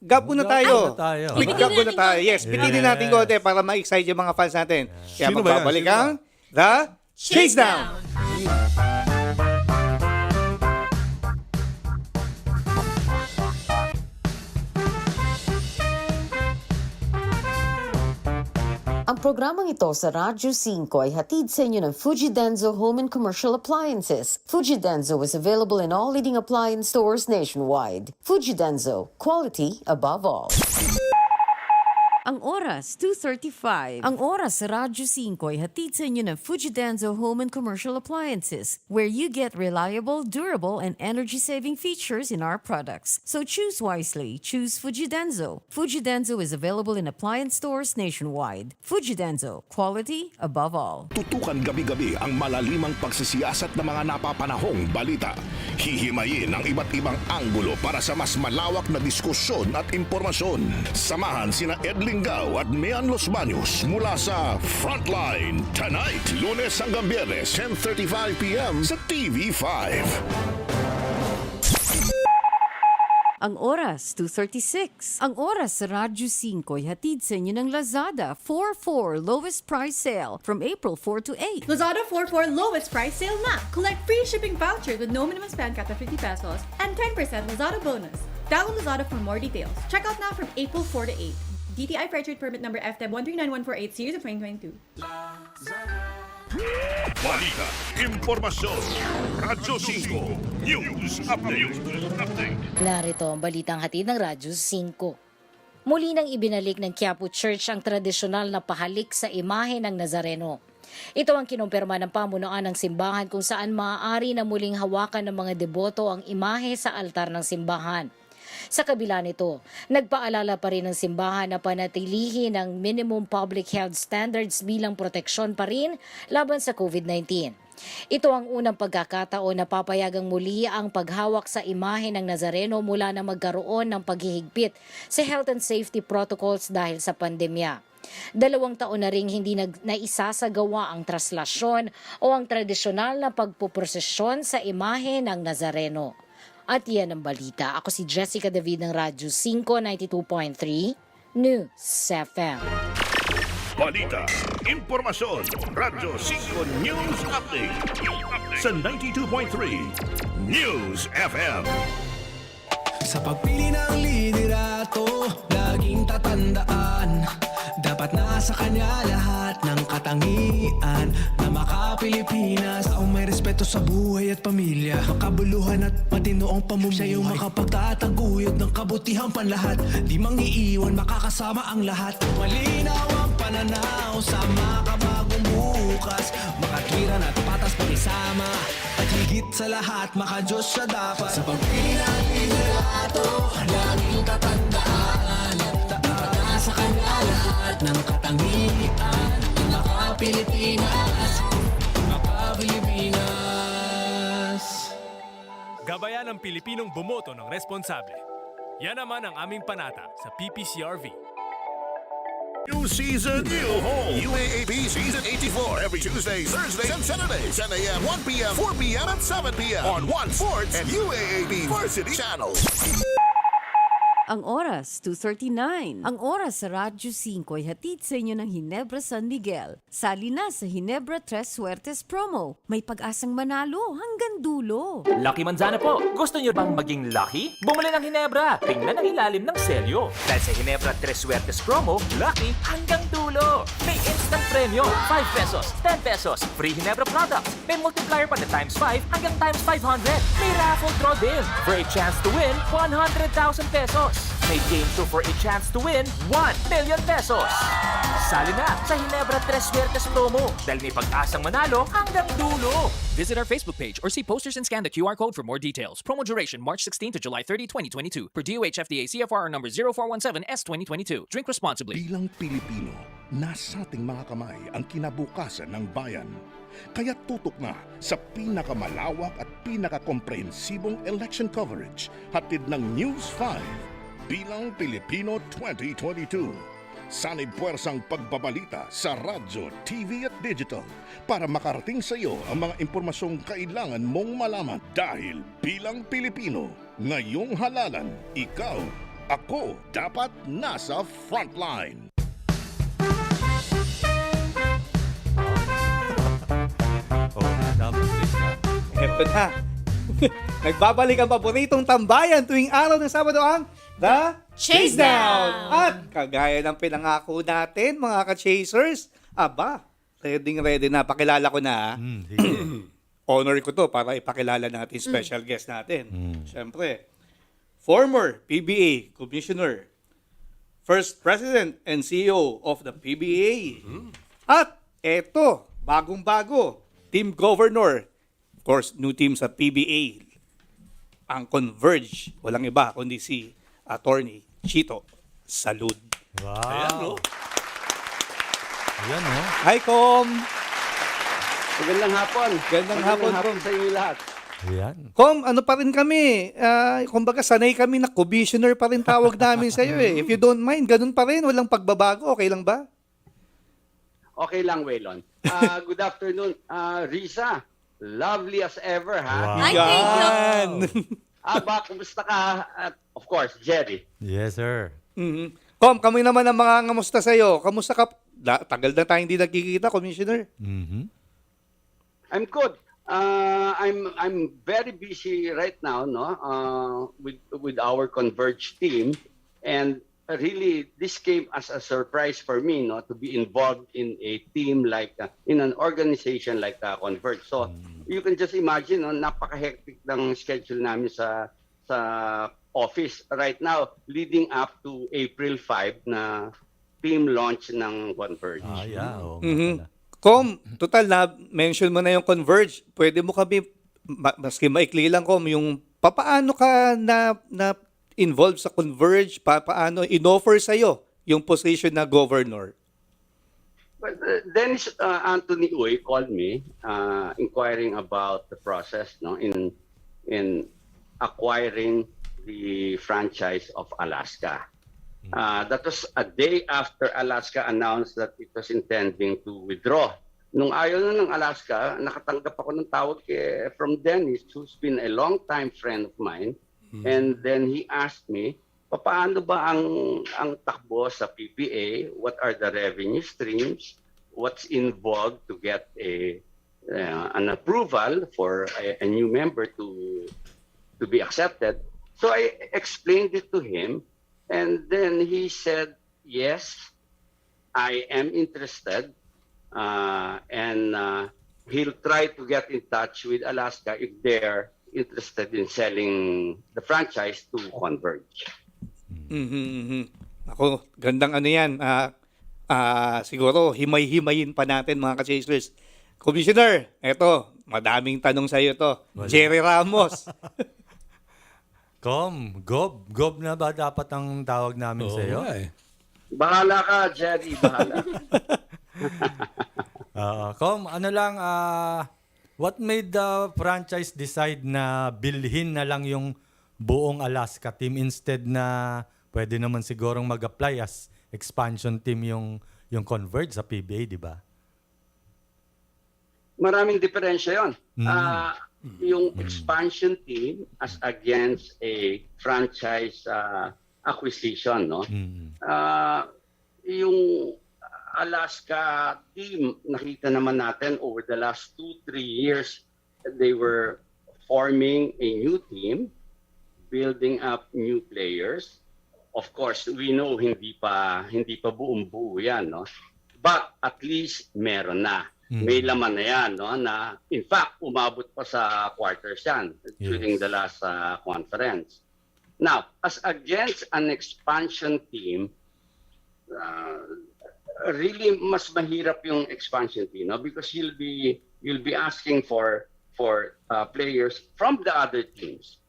Gab muna tayo. tayo. Quick Bitinin gab muna natin tayo. konti. Yes, bitinin natin konti para ma-excite yung mga fans natin. Kaya Sino ba yan? magbabalik Sino ang The Chasedown. Ang programang ito sa Radyo 5 ay hatid sa inyo ng Fuji Denso Home and Commercial Appliances. Fuji Denso is available in all leading appliance stores nationwide. Fuji Denso, quality above all. Ang oras, 2:35. Ang oras sa Radyo 5 ay hatid sa inyo ng Fuji Denso Home and Commercial Appliances, where you get reliable, durable, and energy-saving features in our products. So choose wisely. Choose Fuji Denso. Fuji Denso is available in appliance stores nationwide. Fuji Denso, quality above all. Tutukan gabi-gabi ang malalimang pagsisiyasat ng mga napapanahong balita. Hihimayin ang iba't ibang anggulo para sa mas malawak na diskusyon at impormasyon. Samahan sina Edling Gao at Mian Los Baños mula sa Frontline tonight, Lunes hanggang Biyernes, 10:35 p.m. sa TV5. Ang oras, 2:36. Ang oras sa Radyo 5 ay hatid sa inyo ng Lazada 4-4 lowest price sale from April 4 to 8. Lazada 4-4 lowest price sale na! Collect free shipping vouchers with no minimum spend cap at 50 pesos and 10% Lazada bonus. Download Lazada for more details. Check out now from April 4 to 8. DTI Freight Trade Permit number FTEB 139148 series of 2022. Balita, impormasyon, Radyo 5, News Update. Narito ang balitang hatid ng Radyo 5. Muli nang ibinalik ng Quiapo Church ang tradisyonal na pahalik sa imahe ng Nazareno. Ito ang kinumpirma ng pamunuan ng simbahan kung saan maaari na muling hawakan ng mga deboto ang imahe sa altar ng simbahan. Sa kabila nito, nagpaalala pa rin ng simbahan na panatilihin ang minimum public health standards bilang proteksyon pa rin laban sa COVID-19. Ito ang unang pagkakataon na papayagang muli ang paghawak sa imahe ng Nazareno mula na magkaroon ng paghihigpit sa health and safety protocols dahil sa pandemya. 2 taon na ring hindi naisasagawa ang traslasyon o ang tradisyonal na pagpuprosesyon sa imahe ng Nazareno. At yan ang balita. Ako si Jessica David ng Radyo 5, 92.3, News FM. Balita, impormasyon, Radyo 5 News Update sa 92.3 News FM. Sa pagpili ng liderato, laging tatandaan, dapat nasa kanya lahat ng katangian na maka-Pilipinas, taong may respeto sa buhay at pamilya, makabuluhan at matinoong pamumuhay. Siya yung makapagtataguyod ng kabutihang panlahat, di mangiiwan, makakasama ang lahat. Malinaw ang pananaw sa makabagong bukas, makatwiran at patas pakisama, at higit sa lahat, maka-Diyos siya dapat. Sa pagpili ng liderato, laging tatandaan, dapat nasa kanya lahat ng katangian, maka-Pilipinas, maka-Pilipinas. Gabayan ng Pilipinong bumoto ng responsable. Yan naman ang aming panata sa PPCRV. New season, new home. UAAP Season 84 every Tuesday, Thursday, and Saturday. 10 a.m., 1 p.m., 4 p.m., and 7 p.m. on One Sports and UAAP Varsity Channels. Ang oras, 2:39. Ang oras sa Radyo 5 ay hatid sa inyo ng Ginebra San Miguel. Sali na sa Ginebra Tres Suertes promo. May pag-asang manalo hanggang dulo. Lucky Manzana po! Gusto niyo bang maging lucky? Bumili ng Ginebra! Tingnan ang ilalim ng selyo. Dahil sa Ginebra Tres Suertes promo, lucky hanggang dulo! May instant premium, 5 pesos, 10 pesos, free Ginebra products. May multiplier pa na times 5 hanggang times 500. May raffle draw din for a chance to win 100,000 pesos. May game 2 for a chance to win 1 million pesos. Sali na sa Ginebra Tres Suertes promo dahil may pag-asang manalo hanggang dulo. Visit our Facebook page or see posters and scan the QR code for more details. Promo duration March 16 to July 30, 2022. Per DOH FDA CFR number 0417S2022. Drink responsibly. Bilang Pilipino, nasa ating mga kamay ang kinabukasan ng bayan. Kaya tutok na sa pinakamalawak at pinakakomprehensibong election coverage hatid ng News 5 bilang Pilipino 2022. Sanib puwersang pagbabalita sa radyo, TV at digital para makarating sa iyo ang mga impormasyong kailangan mong malaman. Dahil bilang Pilipino, ngayong halalan, ikaw, ako, dapat nasa frontline. Eto na. Nagbabalik ang paboritong tambayan tuwing araw ng Sabado ang The Chasedown! At kagaya ng pinangako natin, mga ka-chasers, aba, ready na. Pakilala ko na. Honor ko to para ipakilala natin special guest natin. Syempre, former PBA Commissioner, First President and CEO of the PBA. At eto, bagong-bago, Team Governor, of course, new team sa PBA, ang Converge. Walang iba kundi si Attorney Chito Salud. Wow. Ayan, no? Ayan, no? Hi, Com! Magandang hapon. Magandang hapon, Com. sa inyo lahat. Ayan. Com, ano pa rin kami? Kumbaga, sanay kami na commissioner pa rin tawag namin sa iyo eh. If you don't mind, ganun pa rin. Walang pagbabago. Okay lang ba? Okay lang, Waylon. Good afternoon, Risa. Lovely as ever, ha? Wow. Ay, thank you. Yan! Aba, kumusta ka? At of course, Jerry. Yes, sir. Com, kami naman ang mga ngamusta sa iyo. Kamusta ka? Tagal na tayong hindi nagkikita, Commissioner. I'm good. I'm very busy right now, no? With our Converge team, and really this came as a surprise for me, no, to be involved in a team like in an organization like Converge. So you can just imagine, no, napaka-hectic ng schedule namin sa office right now, leading up to April 5 na team launch ng Converge. Yeah. Oo, Com, total na mention mo na yung Converge. Pwede mo kami, maski maikli lang, Com, yung papaano ka na involved sa Converge, paano in-offer sa'yo yung position na governor? Well, Dennis Anthony Uy called me inquiring about the process, no, in acquiring the franchise of Alaska. That was a day after Alaska announced that it was intending to withdraw. Nung ayaw na ng Alaska, nakatanggap ako ng tawag from Dennis, who's been a long-time friend of mine. And then he asked me, paano ba ang takbo sa PBA? What are the revenue streams? What's involved to get an approval for a new member to be accepted? So I explained it to him, and then he said, yes, I am interested, and he'll try to get in touch with Alaska if they're interested in selling the franchise to Converge. Ako, gandang ano yan. Siguro, himay-himayin pa natin mga ka-chasers. Commissioner, eto, madaming tanong sa iyo to. Jerry Ramos. Gob na ba dapat ang tawag namin sa iyo? Bahala ka, Jerry, bahala. Ano lang, what made the franchise decide na bilhin na lang yung buong Alaska team instead na pwede naman sigurong mag-apply as expansion team yung Converge sa PBA, di ba? Maraming diferensya yun. Yung expansion team as against a franchise acquisition, no? Yung Alaska team, nakita naman natin over the last 2-3 years, they were forming a new team, building up new players. Of course, we know hindi pa buong-buo yan, no? But at least meron na. May laman na yan, no? Na in fact, umabot pa sa quarters yan during the last conference. Now, as against an expansion team, really mas mahirap yung expansion team, no? Because you'll be asking for players from the other teams.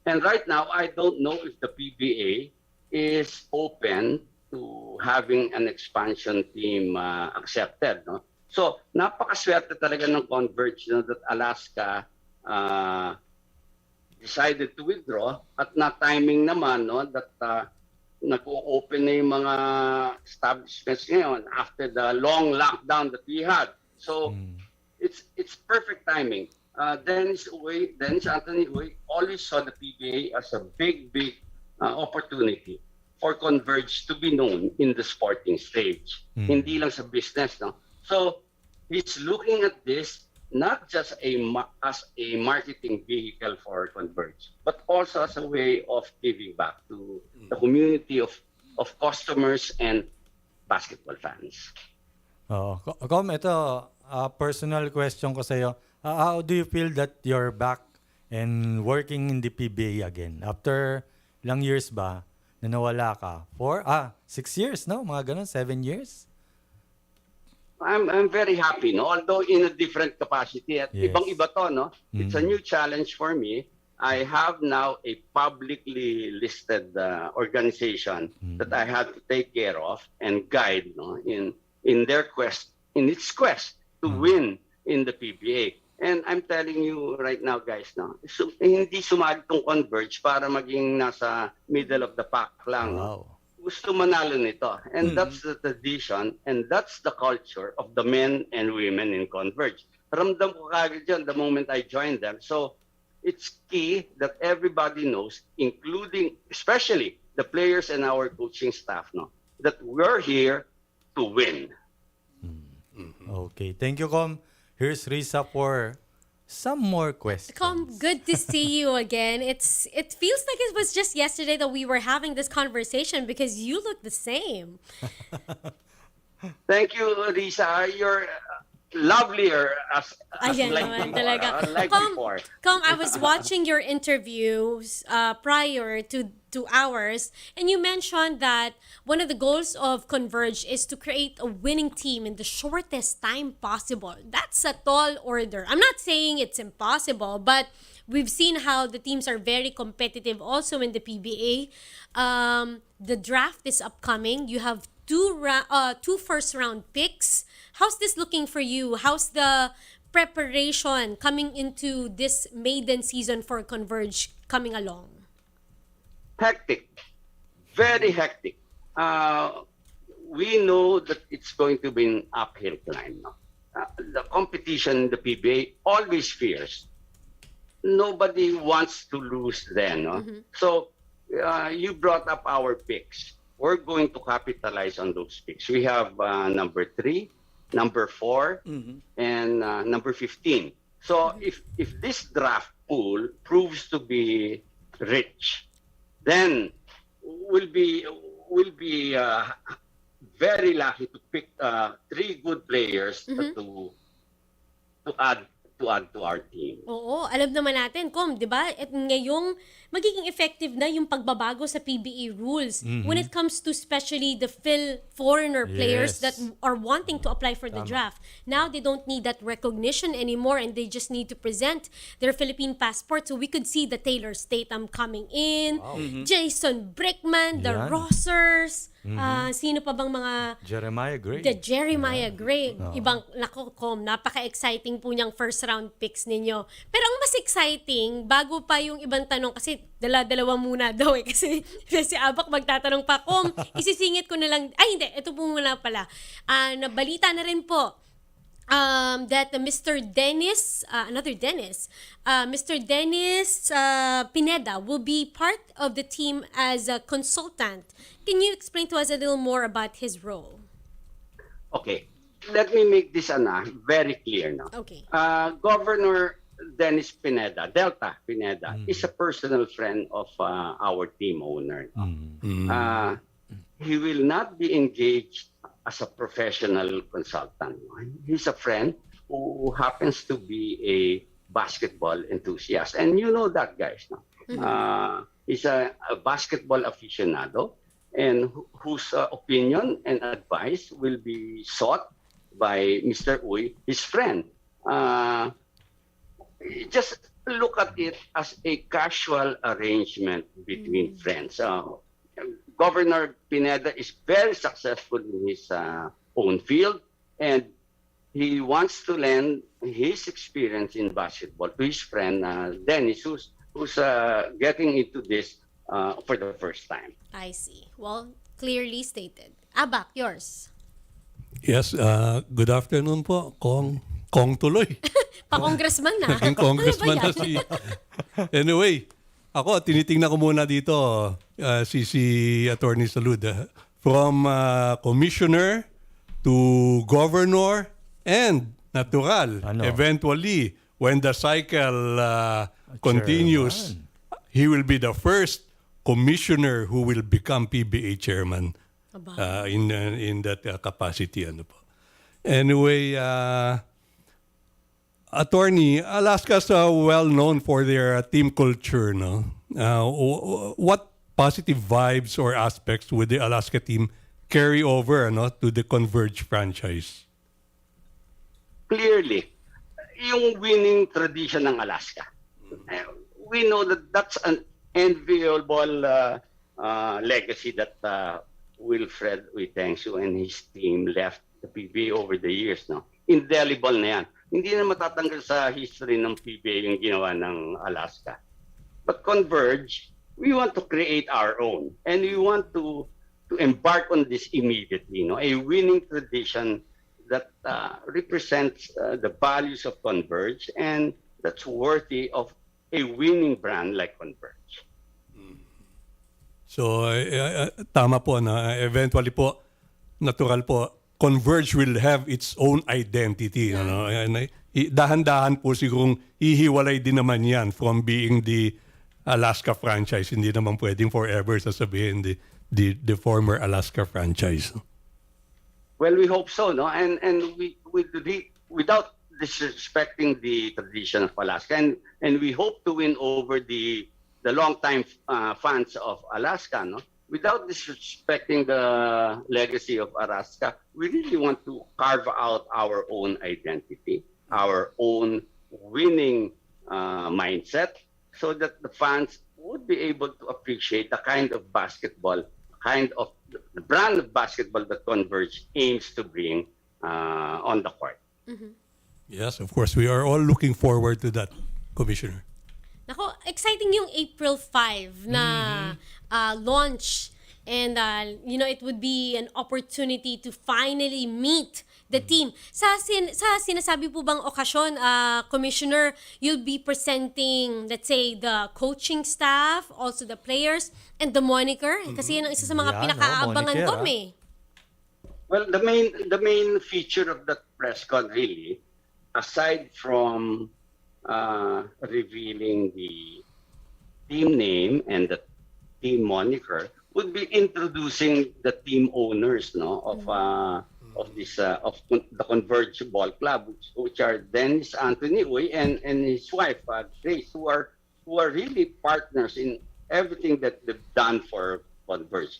And right now, I don't know if the PBA is open to having an expansion team accepted, no? So, napakaswerte talaga ng Converge, no, that Alaska decided to withdraw at na-timing naman, no, that nag-o-open na yung mga establishments ngayon after the long lockdown that we had. So, it's perfect timing. Dennis Anthony Uy always saw the PBA as a big opportunity for Converge to be known in the sporting stage. Hindi lang sa business, no? So, he's looking at this not just as a marketing vehicle for Converge, but also as a way of giving back to the community of customers and basketball fans. Ito, personal question ko sa iyo. How do you feel that you're back and working in the PBA again? After ilang years ba na nawala ka? 6 years, no? Mga ganun, 7 years? I'm very happy, no? Although in a different capacity. At Yes. ibang-iba to, no? It's a new challenge for me. I have now a publicly listed organization that I have to take care of and guide, no? In its quest to win in the PBA. And I'm telling you right now, guys, no? So, hindi sumali tong Converge para maging nasa middle of the pack lang. No? Gusto manalo nito. And that's the tradition and that's the culture of the men and women in Converge. Ramdam ko kagad yun the moment I joined them. So it's key that everybody knows, including, especially the players and our coaching staff, no, that we're here to win. Okay. Thank you, Com. Here's Risa for some more questions. Good to see you again. It feels like it was just yesterday that we were having this conversation because you look the same. Thank you, Risa. You're lovelier as Ayan like naman before. talaga. Like before. I was watching your interviews prior to ours, and you mentioned that one of the goals of Converge is to create a winning team in the shortest time possible. That's a tall order. I'm not saying it's impossible, but we've seen how the teams are very competitive also in the PBA. The draft is upcoming. You have two first-round picks. How's this looking for you? How's the preparation coming into this maiden season for Converge coming along? Hectic. very hectic. We know that it's going to be an uphill climb. No? The competition in the PBA always fierce. Nobody wants to lose then. No? So you brought up our picks. We're going to capitalize on those picks. We have number 3, number 4, and number 15. So if this draft pool proves to be rich, then we'll be very lucky to pick 3 good players to add to our team. Oo, alam naman natin, di ba? At ngayong magiging effective na yung pagbabago sa PBA rules when it comes to especially the foreigner players that are wanting to apply for the draft. Now they don't need that recognition anymore and they just need to present their Philippine passport. So we could see the Taylor Statham coming in, Jason Brickman, the Rossers, sino pa bang mga... Jeremiah Gray. The Jeremiah Gray. Ibang, napaka-exciting po niyang first round picks ninyo. Pero ang mas exciting, bago pa yung ibang tanong, kasi dalawa muna daw eh. Kasi si Abak magtatanong pa, isisingit ko na lang, hindi, ito po muna pala. Nabalita na rin po, that Mr. Dennis, Mr. Dennis Pineda will be part of the team as a consultant. Can you explain to us a little more about his role? Okay, let me make this very clear now. Okay. Governor Dennis Pineda, Delta Pineda, is a personal friend of our team owner. He will not be engaged as a professional consultant. He's a friend who happens to be a basketball enthusiast. And you know that, guys. No? He's a basketball aficionado and whose opinion and advice will be sought by Mr. Uy, his friend. Just look at it as a casual arrangement between friends. Governor Pineda is very successful in his own field, and he wants to lend his experience in basketball to his friend Dennis, who's getting into this for the first time. I see. Well, clearly stated. Abak, yours. Yes, good afternoon po, Kong tuloy. Pa-congressman na. Naging congressman na si... Anyway, ako, tinitingnan ko muna dito si Attorney Salud. From commissioner to governor and natural. Eventually, when the cycle continues, he will be the first commissioner who will become PBA chairman in that capacity. Anyway, Attorney, Alaska's well known for their team culture. No, what positive vibes or aspects would the Alaska team carry over to the Converge franchise? Clearly, yung winning tradition ng Alaska. We know that that's an enviable legacy that Wilfred Uitengsu and his team left the PBA over the years. No, indelible na yan. Hindi na matatanggal sa history ng PBA yung ginawa ng Alaska. But Converge, we want to create our own. And we want to embark on this immediately. A winning tradition that represents the values of Converge and that's worthy of a winning brand like Converge. So, tama po na eventually po, natural po, Converge will have its own identity. Dahan-dahan po sigurong ihiwalay din naman yan from being the Alaska franchise. Hindi naman pwedeng forever sasabihin the former Alaska franchise. Well, we hope so, no? And without disrespecting the tradition of Alaska, and we hope to win over the longtime fans of Alaska, no? Without disrespecting the legacy of Alaska, we really want to carve out our own identity, our own winning mindset, so that the fans would be able to appreciate the kind of basketball, the brand of basketball that Converge aims to bring on the court. Yes, of course. We are all looking forward to that, Commissioner. Nako, exciting yung April 5 na launch And, it would be an opportunity to finally meet the team. Sa sinasabi po bang okasyon, Commissioner, you'll be presenting, let's say, the coaching staff, also the players, and the moniker? Kasi yan ang isa sa mga pinakaabangan ko, Well, the main feature of that press con really, aside from revealing the team name and the team moniker, would be introducing the team owners, of the Converge Ball Club, which are Dennis Anthony Uy and his wife Grace, who are really partners in everything that they've done for Converge.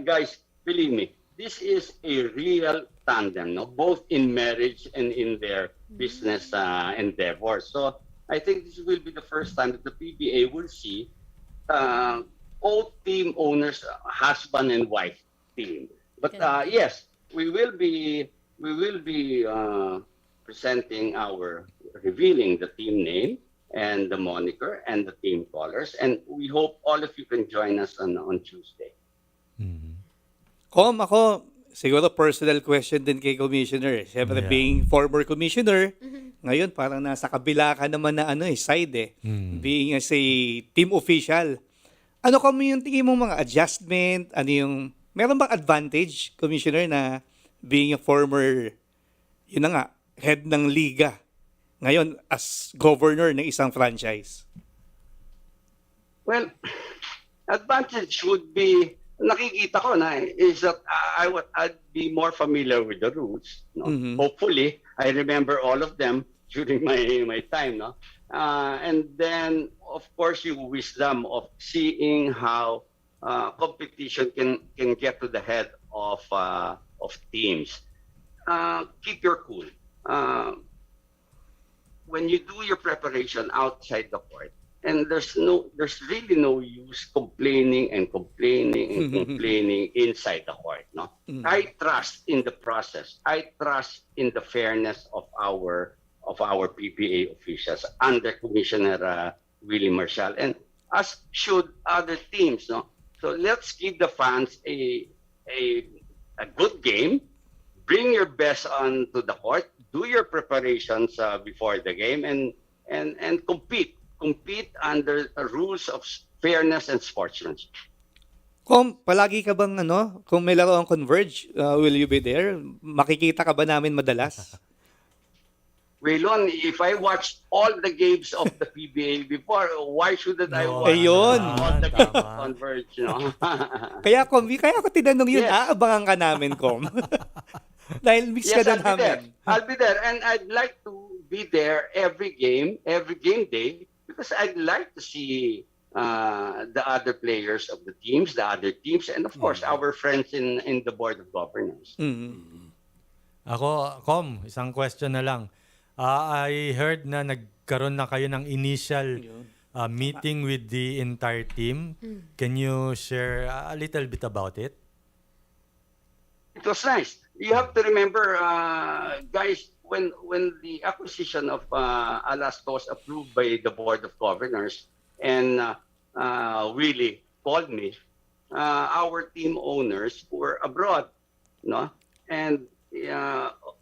Guys, believe me, this is a real tandem, both in marriage and in their business endeavors. So I think this will be the first time that the PBA will see all team owners, husband and wife team. But yes, we will be presenting revealing the team name and the moniker and the team colors, and we hope all of you can join us on Tuesday. Ako, siguro personal question din kay Commissioner. Siyempre, being former commissioner, ngayon parang nasa kabila ka naman na side being as a team official. Ano kami yung tingin mo mga adjustment? Meron bang advantage, Commissioner, na being a former, head ng liga, ngayon as governor ng isang franchise? Well, advantage would be, nakikita ko is that I'd be more familiar with the rules. Hopefully, I remember all of them during my time. And then, of course, yung wisdom of seeing how competition can get to the head of teams. Keep your cool. When you do your preparation outside the court, and there's really no use complaining inside the court. I trust in the process. I trust in the fairness of our PPA officials under Commissioner Willie Marshall, and as should other teams. So let's give the fans a good game. Bring your best onto the court. Do your preparations before the game, and compete. Compete under the rules of fairness and sportsmanship. Palagi ka bang kung may laro ang Converge, will you be there? Makikita ka ba namin madalas? Waylon, if I watched all the games of the PBA before, why shouldn't I watch all the games of Converge? Kaya ako tinanong yun, aabangan ka namin, Kom. Dahil mix ka na namin. I'll be there, and I'd like to be there every game day, because I'd like to see the other players of the teams, the other teams, and of course, our friends in the Board of Governors. Ako, Kom, isang question na lang. I heard na nagkaroon na kayo ng initial meeting with the entire team. Can you share a little bit about it? It was nice. You have to remember, guys, when the acquisition of Alaska was approved by the Board of Governors, and Willie called me, our team owners were abroad, and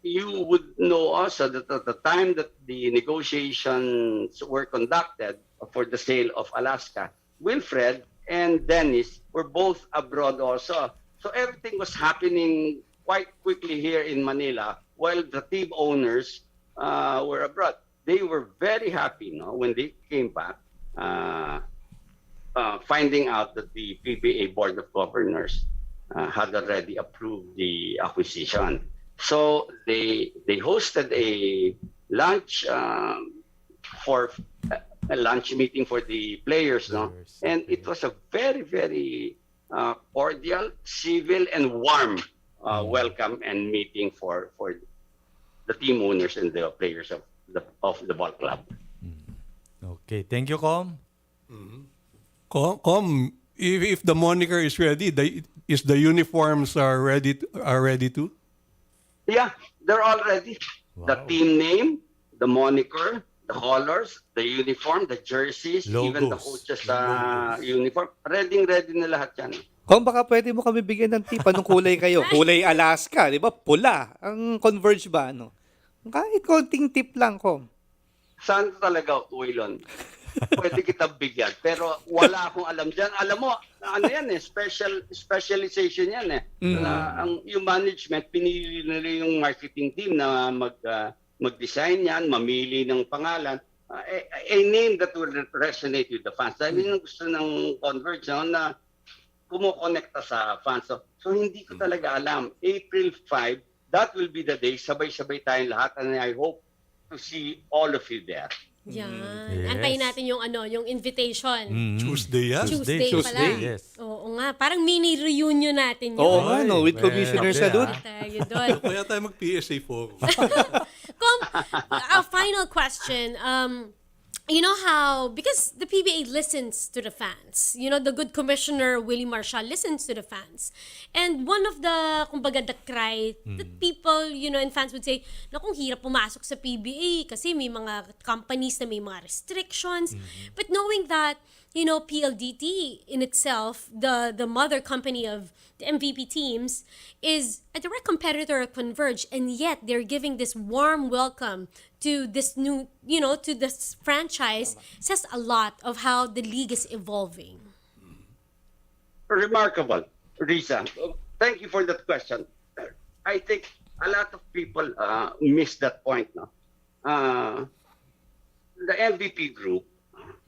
you would know also that at the time that the negotiations were conducted for the sale of Alaska, Wilfred and Dennis were both abroad also. So everything was happening quite quickly here in Manila, while the team owners were abroad. They were very happy when they came back, finding out that the PBA Board of Governors had already approved the acquisition. So they hosted a lunch for a lunch meeting for the players, and it was a very, very cordial, civil, and warm welcome and meeting for the team owners and the players of the ball club. Okay, thank you, Com. Com, if the moniker is ready, is the uniforms are ready too? Yeah, they're all ready. Wow. The team name, the moniker, the colors, the uniform, the jerseys, logos, even the coaches' uniform. Ready na lahat yan. Kung baka pwede mo kami bigyan ng tip, anong kulay kayo? Kulay Alaska, di ba? Pula. Ang Converge ba, ano? Kahit konting tip lang, Kom. Saan talaga, Waylon? Pwede kitang bigyan. Pero wala akong alam dyan. Alam mo, ano yan eh, specialization yan eh. Yung management, pinili nila yung marketing team na mag-design yan, mamili ng pangalan. A name that will resonate with the fans. Dahil yun ang gusto ng Converge na kumukonekta sa fans. So hindi ko talaga alam. April 5, that will be the day. Sabay-sabay tayong lahat. And I hope to see all of you there. Yan. Yes. Antayin natin yung yung invitation. Tuesday yan? Tuesday pala. Yes. Oo nga. Parang mini reunion natin yun. Oo nga, no, with Commissioner Salud. Tayo doon. Kaya tayo mag-PSA forum. A final question. You know how, because the PBA listens to the fans, the good commissioner, Willie Marshall, listens to the fans. And one of the, kumbaga, the cry that people, and fans would say, nakong hirap pumasok sa PBA kasi may mga companies na may mga restrictions. But knowing that, PLDT in itself, the mother company of the MVP teams, is a direct competitor of Converge, and yet they're giving this warm welcome to this new, to this franchise, says a lot of how the league is evolving. Remarkable, Risa. Thank you for that question. I think a lot of people miss that point. No? The MVP group,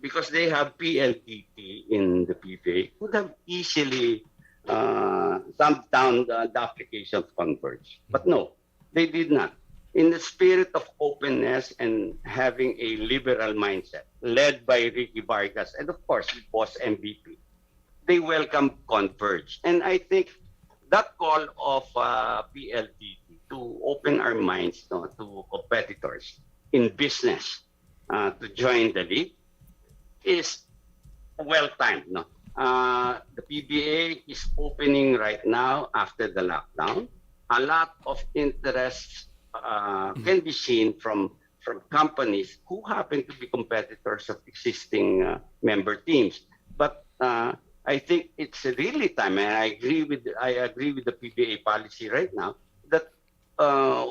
because they have PLDT in the PBA, would have easily thumbed down the application of Converge. But no, they did not. In the spirit of openness and having a liberal mindset, led by Ricky Vargas and of course the boss MVP, they welcome Converge. And I think that call of PLDT to open our minds to competitors in business to join the league is well-timed. No? The PBA is opening right now after the lockdown. A lot of interest can be seen from companies who happen to be competitors of existing member teams. But I think it's really time, and I agree with the PBA policy right now that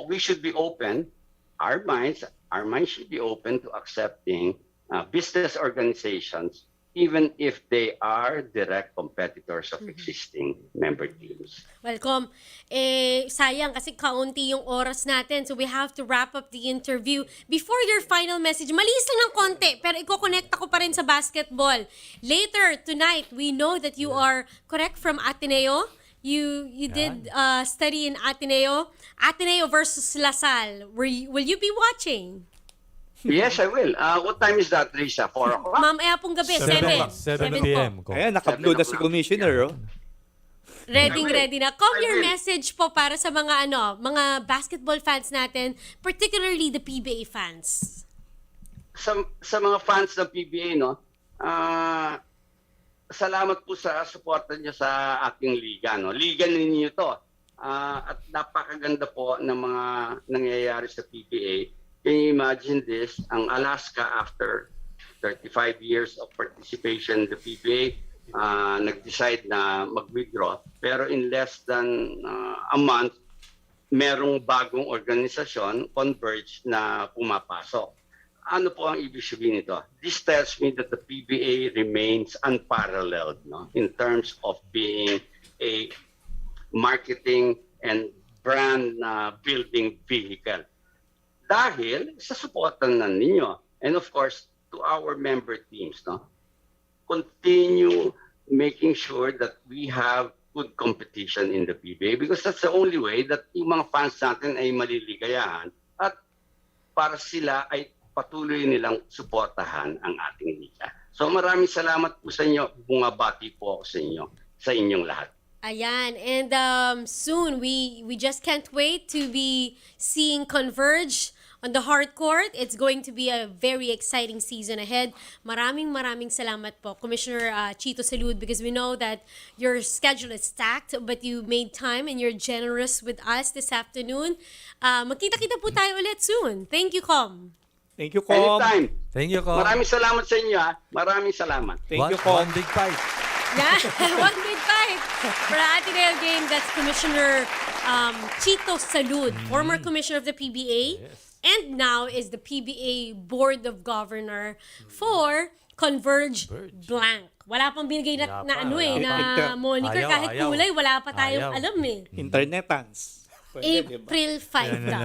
we should be open. Our minds should be open to accepting business organizations, even if they are direct competitors of existing member teams. Welcome. Sayang kasi kaunti yung oras natin, so we have to wrap up the interview. Before your final message, malinis lang ng konti, pero iko-connect ako pa rin sa basketball. Later tonight, we know that you are correct from Ateneo. You did study in Ateneo. Ateneo versus La Salle. Will you be watching? Yes, I will. What time is that, Risa? 4 o'clock? Mamaya pong gabi, 7 p.m. Ayan, naka-blue na si Commissioner. Oh. Ready na. Your message po para sa mga mga basketball fans natin, particularly the PBA fans. Sa mga fans ng PBA, salamat po sa suporta niyo sa ating liga. Liga ninyo to. At napakaganda po ng mga nangyayari sa PBA. Can you imagine this? Ang Alaska, after 35 years of participation in the PBA, nag-decide na mag-withdraw. Pero in less than a month, merong bagong organisasyon, Converge, na pumapasok. Ano po ang ibig sabihin nito? This tells me that the PBA remains unparalleled in terms of being a marketing and brand building vehicle. Dahil sa suportan na ninyo. And of course, to our member teams, continue making sure that we have good competition in the PBA because that's the only way that yung mga fans natin ay maliligayahan at para sila ay patuloy nilang suportahan ang ating liga. So maraming salamat po sa inyo. Bumabati po ako sa inyong lahat. Ayan, and soon we just can't wait to be seeing Converge on the hard court. It's going to be a very exciting season ahead. Maraming salamat po, Commissioner Chito Salud, because we know that your schedule is stacked, but you made time and you're generous with us this afternoon. Magkita-kita po tayo ulit soon. Thank you, Com. Thank you, Com. Anytime. Thank you, Com. Maraming salamat sa inyo. Maraming salamat. Thank you, Com. One big fight. Yeah, one big fight. For the Ateneo game, that's Commissioner Chito Salud, former commissioner of the PBA, and now is the PBA Board of Governor for Converge blank. Wala pang binigay na moniker. Kahit kulay, wala pa tayong alam eh. Internetans. Pwede, April 5 daw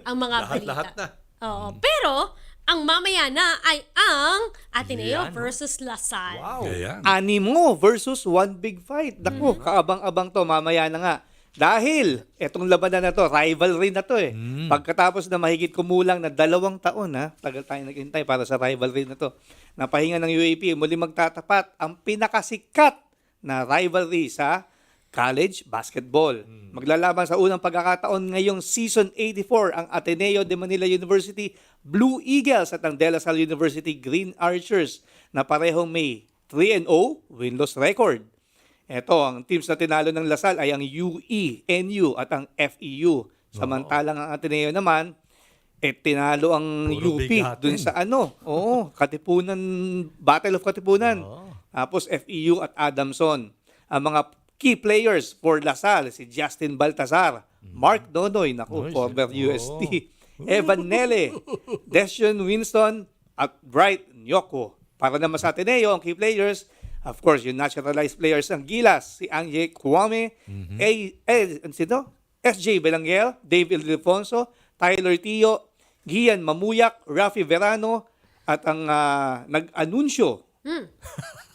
ang mga balita. Lahat na. Oo. Pero, ang mamaya na ay ang Ateneo versus Lasal. Wow. Ayan. Animo versus one big fight. Naku, kaabang-abang to. Mamaya na nga. Dahil, etong labanan na to, rivalry na to eh. Pagkatapos na mahigit kumulang na 2 taon, tagal tayo naghintay para sa rivalry na to. Napahinga ng UAAP, muli magtatapat ang pinakasikat na rivalry sa college basketball. Maglalaban sa unang pagkakataon ngayong Season 84 ang Ateneo de Manila University Blue Eagles at ang De La Salle University Green Archers na parehong may 3-0 win-loss record. Ito, ang teams na tinalo ng Lasal ay ang UE, NU at ang FEU. Samantalang ang Ateneo naman, tinalo ang Puro UP bigatin. dun sa Katipunan, Battle of Katipunan. Tapos FEU at Adamson. Ang mga key players for Lasal, si Justin Baltazar, Mark Donoy, former UST, Evan Nele, Deshaun Winston, at Bright Nyoko. Para naman sa Ateneo, ang key players, of course, yung naturalized players ng Gilas, si Anje Kwame, SJ Belangel, Dave Ildefonso, Tyler Tio, Gian Mamuyak, Rafi Verano, at ang nag-anunsyo.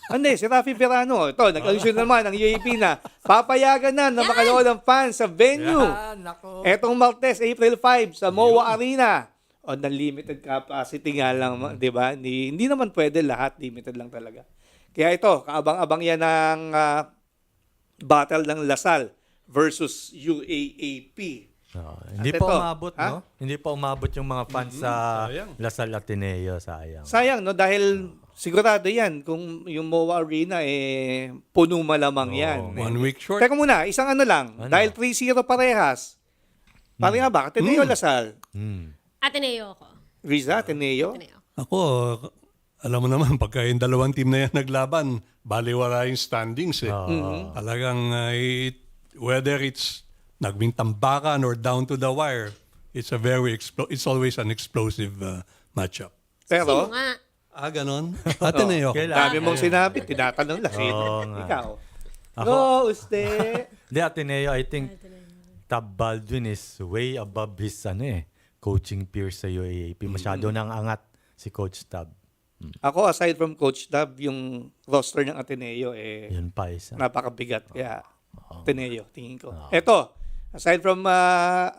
Hindi, si Rafi Verano. Ito, nag-anunsyo naman ang UAAP na papayagan na makanood ng fans sa venue. Etong Martes, April 5 sa MOA Arena. On unlimited capacity nga lang, di ba? Hindi naman pwede lahat, limited lang talaga. Kaya ito, kaabang-abang yan ng battle ng Lasal versus UAAP. Hindi pa umabot, no? Hindi pa umabot yung mga fans sa Lasal Ateneo, sayang. Sayang, no? Dahil sigurado yan, kung yung MOA Arena, puno malamang yan. 1 week short. Teka muna, isang lang. Dahil 3-0 parehas. Pareha ba? Ateneo, Lasal? Ateneo ako. Riza, Ateneo? Ako, alam mo naman, pagka yung 2 team na yan naglaban, baliwala yung standings eh. Talagang whether it's naging tambakan or down to the wire, it's always an explosive matchup. Pero, Sino nga? Ganon. Ateneo. dami mong sinabi, tinatanong lang. Ikaw. Go, uste. Hindi, Ateneo, I think Tab Baldwin is way above his coaching peers sa UAAP. Masyado nang angat si Coach Tab. Ako, aside from Coach Tab, yung roster ng Ateneo, Yun pa isa. napakabigat. Kaya, Ateneo, tingin ko. Eto, aside from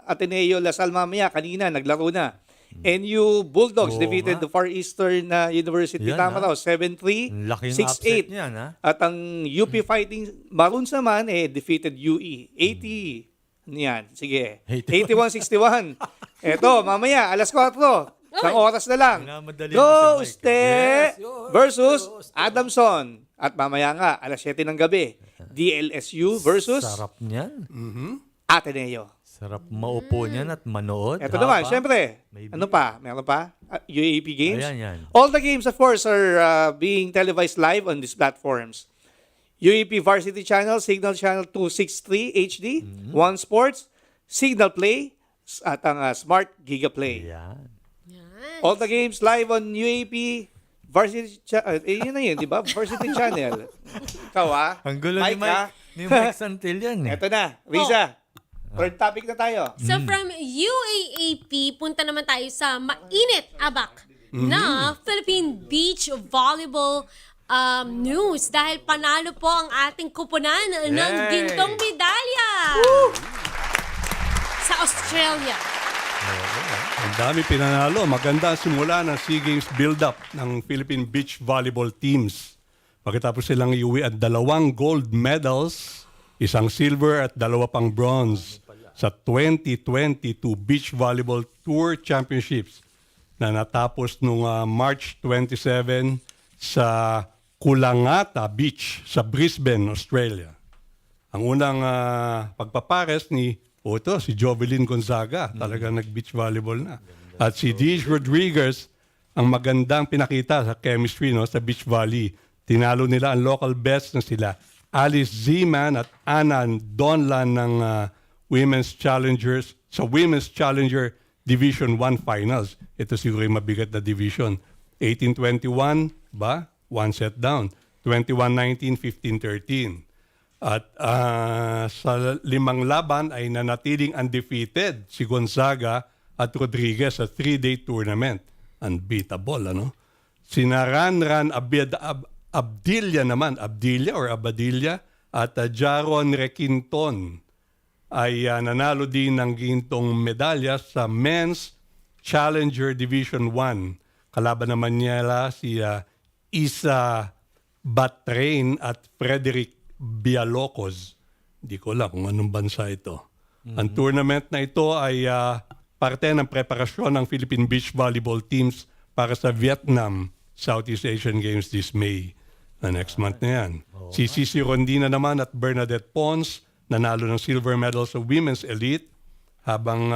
Ateneo, Lasal mamaya, kanina, naglaro na. NU Bulldogs defeated the Far Eastern University. Yan, Tama raw, 7-3, Laking upset 6-8. niyan, At ang UP Fighting Maroons naman, defeated UE. 80. Yan, sige. 81-61. Eto, mamaya, alas 4. Isang oras na lang. Minamadali mo si Go, Mike. Uste versus Adamson. At mamaya nga, alas 7 ng gabi, DLSU versus Sarap niyan. Ateneo. Sarap maupo niyan at manood. Ito naman, Haba. syempre. Maybe. Ano pa? Meron pa? UAAP games? Ayan. All the games, of course, are being televised live on these platforms. UAAP Varsity Channel, Signal Channel 263 HD, One Sports, Signal Play, at ang Smart Giga Play. Ayan. All the games live on UAAP Varsity Channel. Yun na yun, di ba? Varsity Channel. Ikaw, Ang gulo ni Mike, Mike. Ni Mike Santil yan eh. Ito na. Riza, third topic na tayo. So from UAAP, punta naman tayo sa mainit abak na Philippine Beach Volleyball news dahil panalo po ang ating kupunan ng gintong medalya sa Australia. Ang dami pinanalo. Maganda ang simula ng SEA Games build-up ng Philippine Beach Volleyball teams. Pagkatapos silang iuwi at 2 gold medals, 1 silver at 2 pang bronze sa 2022 Beach Volleyball Tour Championships na natapos noong March 27 sa Kulangata Beach sa Brisbane, Australia. Ang unang pagpapares si Jovelyn Gonzaga, talaga nag-beach volleyball na. At si Diz Rodriguez, ang magandang pinakita sa chemistry sa beach volley. Tinalo nila ang local best na sila Alice Zeman at Anna Donlan ng Women's Challengers sa Women's Challenger Division 1 Finals. Ito siguro yung mabigat na division. 18-21 ba? 1 set down. 21-19, 15-13. At sa 5 laban ay nanatiling undefeated si Gonzaga at Rodriguez sa 3-day tournament. Unbeatable, ano? Sina Ranran Abdilia naman, Abadilia at Jaron Requinton ay nanalo din ng gintong medalya sa Men's Challenger Division 1. Kalaban naman niya si Isa Batrain at Frederick Bialocos. Hindi ko alam kung anong bansa ito. Ang tournament na ito ay parte ng preparasyon ng Philippine Beach Volleyball teams para sa Vietnam Southeast Asian Games this May. Next month na yan. Si Cici Rondina naman at Bernadette Pons nanalo ng silver medal sa Women's Elite, habang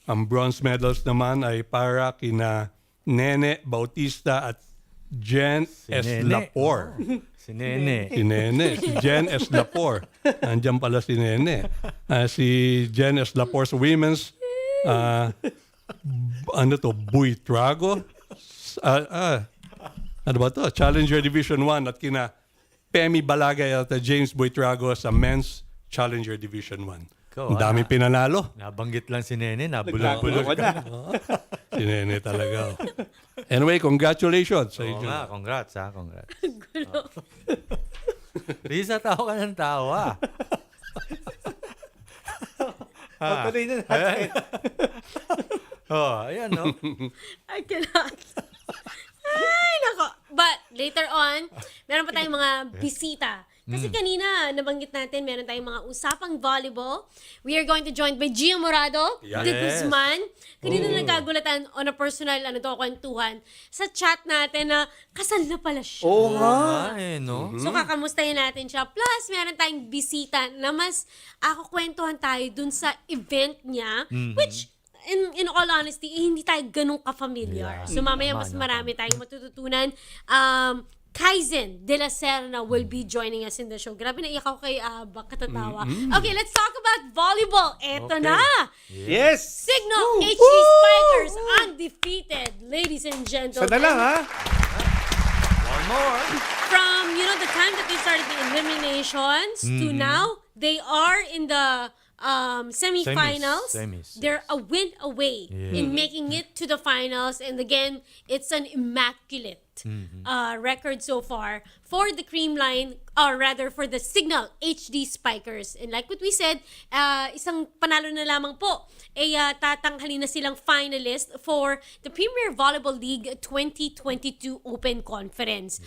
ang bronze medals naman ay para kina Nene Bautista at Jen S. Lapor. Si Nene. Si Jen S. Lapor. Nandiyan pala si Nene. Si Jen S. Lapor sa women's, Buitrago. Ano ba to? Challenger Division 1 at kina Pemi Balagay at James Buitrago sa Men's Challenger Division 1. Ang dami pinanalo. Nabanggit lang si Nene, nabulog-bulog ka na. Si Nene talaga. Anyway, congratulations sa inyo. Congrats. Risa, tawa ka ng tawa. Patuloy na natin. Ayan, no? I cannot. Ay, nako. But later on, meron pa tayong mga bisita. Kasi kanina, nabanggit natin, meron tayong mga usapang volleyball. We are going to join by Jia Morado-De Guzman. Kanina nagkagulatan on a personal kwentuhan sa chat natin na kasal na pala siya. Oo nga. No? So kakamustahin natin siya. Plus, meron tayong bisita na mas kwentuhan tayo dun sa event niya, which in all honesty, hindi tayo ganun ka-familiar. So mamaya mas marami tayong matututunan. Kaizen Dela Serna will be joining us in the show. Grabe, naiyak ako kay katatawa. Okay, let's talk about volleyball. Eto na! Yes! Signal HG Spikers undefeated, ladies and gentlemen. Sana lang, ha? One more. From, the time that they started the eliminations to now, they are in the semifinals. Semis. They're a win away in making it to the finals. And again, it's an immaculate record so far for the Creamline, or rather for the Signal HD Spikers. And like what we said, isang panalo na lamang po, tatanghalin na silang finalist for the Premier Volleyball League 2022 Open Conference.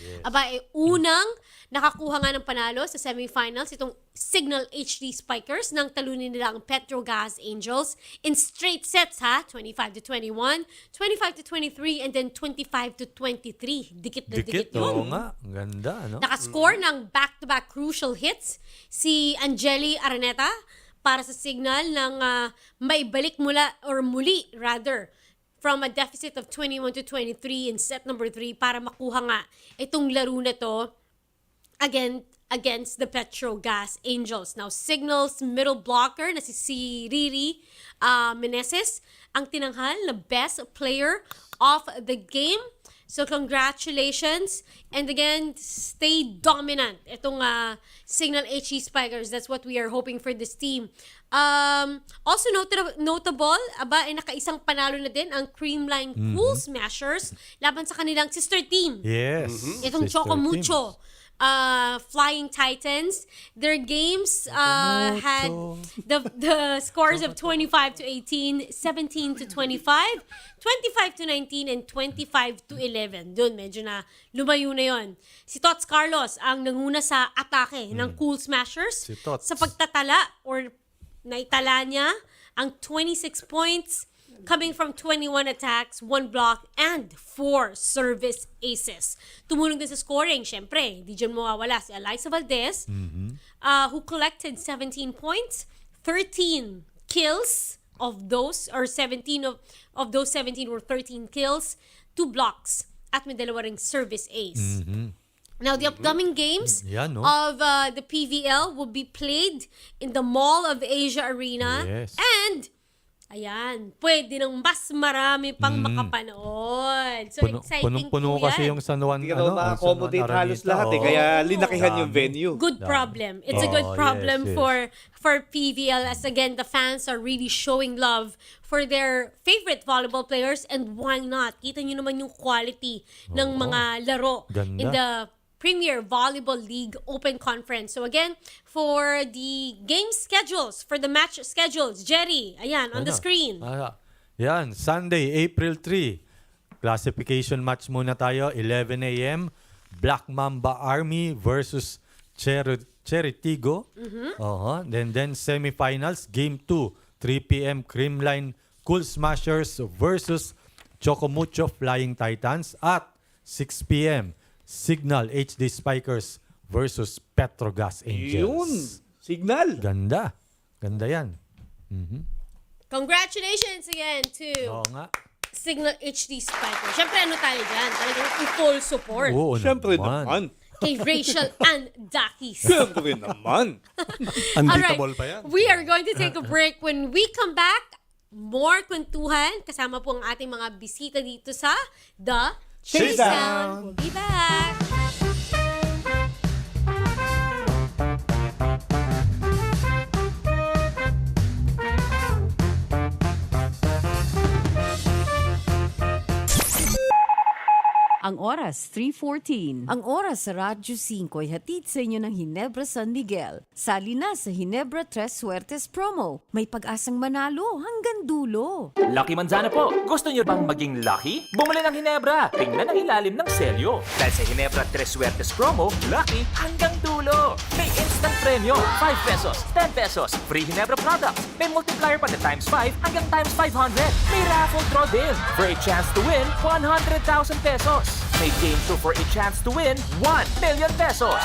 Unang nakakuha nga ng panalo sa semifinals itong Signal HD Spikers nang talunin nila ang Petrogas Angels in straight sets, 25-21, 25-23, and then 25-23. Dikit na dikit yun. Oo nga. Ang ganda, no? Nakascore ng back-to-back crucial hits si Angeli Araneta para sa Signal ng maibalik muli from a deficit of 21-23 in set number 3 para makuha nga itong laro na to against the Petrogas Angels. Now, Signal's middle blocker na si Riri Meneses ang tinanghal na best player of the game. So, congratulations. And again, stay dominant. Itong Signal HE Spikers, that's what we are hoping for this team. Also notable, nakaisang panalo na din ang Creamline Cool Smashers laban sa kanilang sister team. Yes. Itong Choco Mucho. Flying Titans. Their games had the scores of 25-18, 17-25, 25-19, and 25-11. Doon, medyo na lumayo na yon. Si Tots Carlos ang nanguna sa atake ng Cool Smashers sa pagtatala or naitala niya ang 26 points coming from 21 attacks, 1 block, and 4 service aces. Tumulong din sa scoring, syempre, di dyan mawawala si Eliza Valdez, who collected 17 points, 13 kills of those, or 17 of those 17 were 13 kills, 2 blocks, at may 2 ring service ace. Now, the upcoming games Yan, no? of the PVL will be played in the Mall of Asia Arena. Yes. And, ayan, pwede ng mas marami pang makapanood. So, exciting Punong-puno po kasi yan. yung San Juan, Hindi ka ma-accommodate halos Araneta, lahat eh. Kaya linakihan yung Dami. venue. Good problem. It's a good problem yes. for PVL, as again the fans are really showing love for their favorite volleyball players, and why not? Kita nyo naman yung quality ng mga laro Ganda. in the Premier Volleyball League Open Conference. So again, for the game schedules, for the match schedules, Jerry, ayan, on the screen. Yan, Sunday, April 3. Classification match muna tayo, 11 a.m. Black Mamba Army versus Cheritigo. Then semifinals, game 2, 3 p.m. Creamline Cool Smashers versus Chocomucho Flying Titans. At 6 p.m. Signal HD Spikers versus Petrogas Angels. Yun! Signal! Ganda. Ganda yan. Congratulations again to Oo nga. Signal HD Spiker. Siyempre, ano tayo dyan? Talagang full support Oo Siyempre naman. naman. kay Rachel and Dakis. Siyempre naman. Unbeatable pa yan. We are going to take a break. When we come back, more kwentuhan. Kasama po ang ating mga bisita dito sa The Chasedown. We'll be back. Ang oras, 3:14. Ang oras sa Radyo 5 ay hatid sa inyo ng Ginebra San Miguel. Sali na sa Ginebra Tres Suertes promo. May pag-asang manalo hanggang dulo. Lucky Manzana po! Gusto nyo bang maging lucky? Bumili ng Ginebra! Tingnan ang ilalim ng selyo. Dahil sa Ginebra Tres Suertes promo, lucky hanggang dulo! May instant premyo, 5 pesos, 10 pesos, free Ginebra products. May multiplier pa na times 5 hanggang times 500. May raffle draw din for a chance to win 100,000 pesos. May game show for a chance to win 1 million pesos.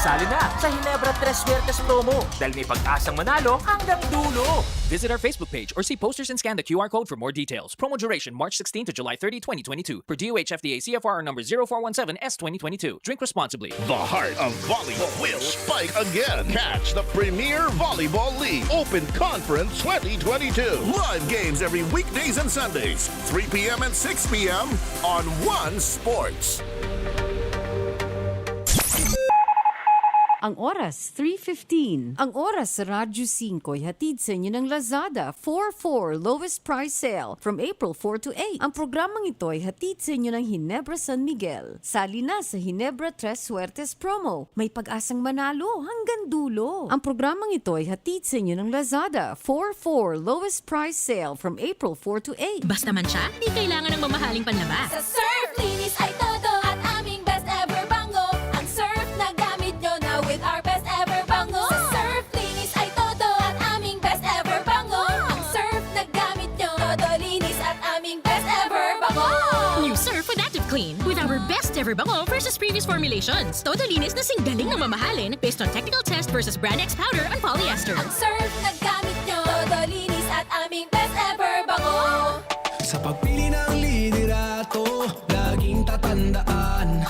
Sali na sa Ginebra Tres Suertes promo dahil may pag-asang manalo hanggang dulo. Visit our Facebook page or see posters and scan the QR code for more details. Promo duration March 16 to July 30, 2022. Per DOH FDA CFR number 0417S2022. Drink responsibly. The heart of volleyball will spike again. Catch the Premier Volleyball League Open Conference 2022. Live games every weekdays and Sundays, 3 p.m. and 6 p.m. on One Sports. Ang oras, 3:15. Ang oras sa Radyo 5 ay hatid sa inyo ng Lazada 4-4 lowest price sale from April 4 to 8. Ang programang ito ay hatid sa inyo ng Ginebra San Miguel. Sali na sa Ginebra Tres Suertes promo. May pag-asang manalo hanggang dulo. Ang programang ito ay hatid sa inyo ng Lazada 4-4 lowest price sale from April 4 to 8. Basta man siya, di kailangan ng mamahaling panlabas. Sa Surf, linis ay todo at aming best ever bango. Ang surf na gamit nyo na with our best ever bango. Sa Surf, linis ay todo at aming best ever bango. Ang surf na gamit nyo, todo linis at aming best ever bango. New Surf with Active Clean with our best ever bango versus previous formulations. Todo linis na singgaling na mamahalin based on technical test versus Brand X powder and polyester. Ang surf na gamit nyo, todo linis at aming best ever bango. Sa pagpili ng liderato, laging tatandaan,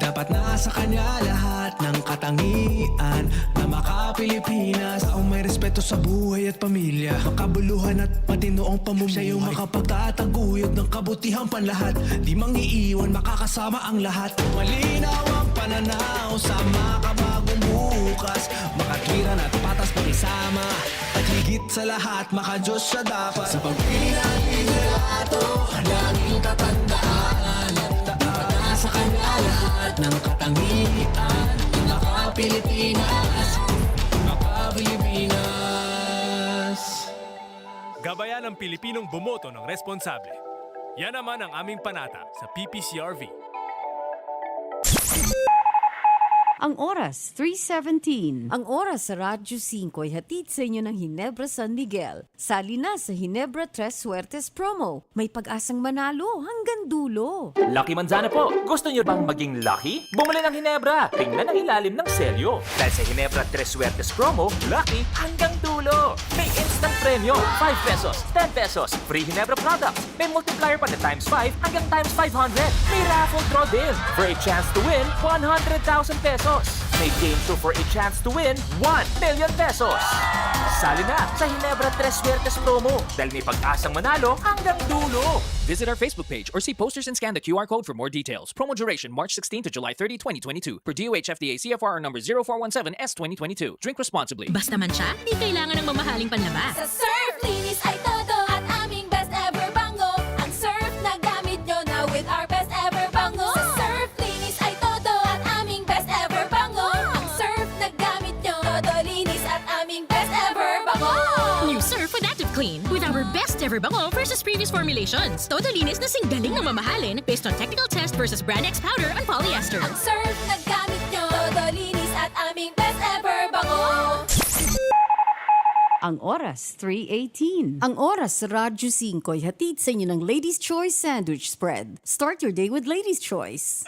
dapat nasa kanya lahat ng katangian na maka-Pilipinas. Taong may respeto sa buhay at pamilya, makabuluhan at matinoong pamumuhay. Siya yung makapagtataguyod ng kabutihang panlahat, di mangiiwan, makakasama ang lahat. Malinaw ang pananaw sa makabagong bukas, makatwiran at patas pakisama, at higit sa lahat, makadiyos siya dapat. Sa pagpili ng liderato, laging tatandaan, dapat nasa kanya lahat ng katangian. Maka-Pilipinas, maka-Pilipinas. Gabayan ng Pilipinong bumoto ng responsable. Yan naman ang aming panata sa PPCRV. Ang oras, 3:17. Ang oras sa Radyo 5 ay hatid sa inyo ng Ginebra San Miguel. Sali na sa Ginebra Tres Suertes promo. May pag-asang manalo hanggang dulo. Lucky Manzana po! Gusto nyo bang maging lucky? Bumili ng Ginebra! Tingnan ang ilalim ng selyo. Dahil sa Ginebra Tres Suertes promo, lucky hanggang dulo! May instant premyo. 5 pesos, 10 pesos, free Ginebra products. May multiplier pa na times 5 hanggang times 500. May raffle draw din for a chance to win 100,000 pesos. May game show for a chance to win 1 million pesos. Sali na sa Ginebra Tres Suertes promo dahil may pag-asang manalo hanggang dulo. Visit our Facebook page or see posters and scan the QR code for more details. Promo duration March 16 to July 30, 2022. Per DOH FDA CFR number 0417S 2022. Drink responsibly. Basta man siya, di kailangan ng mamahaling panlaba. Sa surf, linis ay todo at aming best ever bango. Ang surf na gamit nyo na with our best ever bango. Sa surf, linis ay todo at aming best ever bango. Ang surf na gamit nyo, todo linis at aming best ever bango. New Surf with Active Clean with our best ever bango versus previous formulations. Todo linis na singgaling na mamahalin based on technical test versus Brand X powder and polyester. Ang surf na gamit nyo, todo linis at aming best ever bango. Ang oras, 3:18. Ang oras sa Radyo 5 ay hatid sa inyo ng Ladies' Choice Sandwich Spread. Start your day with Ladies' Choice.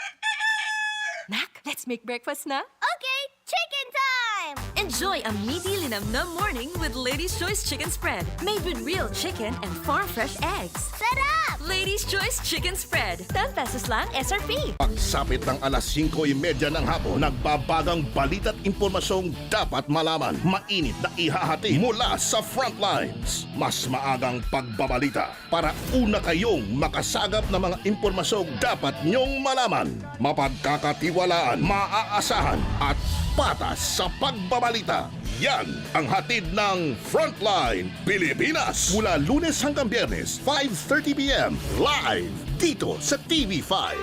Nak, let's make breakfast na. Okay, chicken time! Enjoy a meaty linamnam morning with Ladies' Choice Chicken Spread. Made with real chicken and farm-fresh eggs. Sarap! Ladies' Choice Chicken Spread. 10 pesos lang SRP. Pagsapit ng alas 5:30 ng hapon, nagbabagang balita't impormasyong dapat malaman. Mainit na ihahati mula sa frontlines. Mas maagang pagbabalita para una kayong makasagap ng mga impormasyong dapat nyong malaman. Mapagkakatiwalaan, maaasahan at patas sa pagbabalita. Yan ang hatid ng Frontline Pilipinas. Mula Lunes hanggang Biyernes, 5:30 p.m. Live dito sa TV5.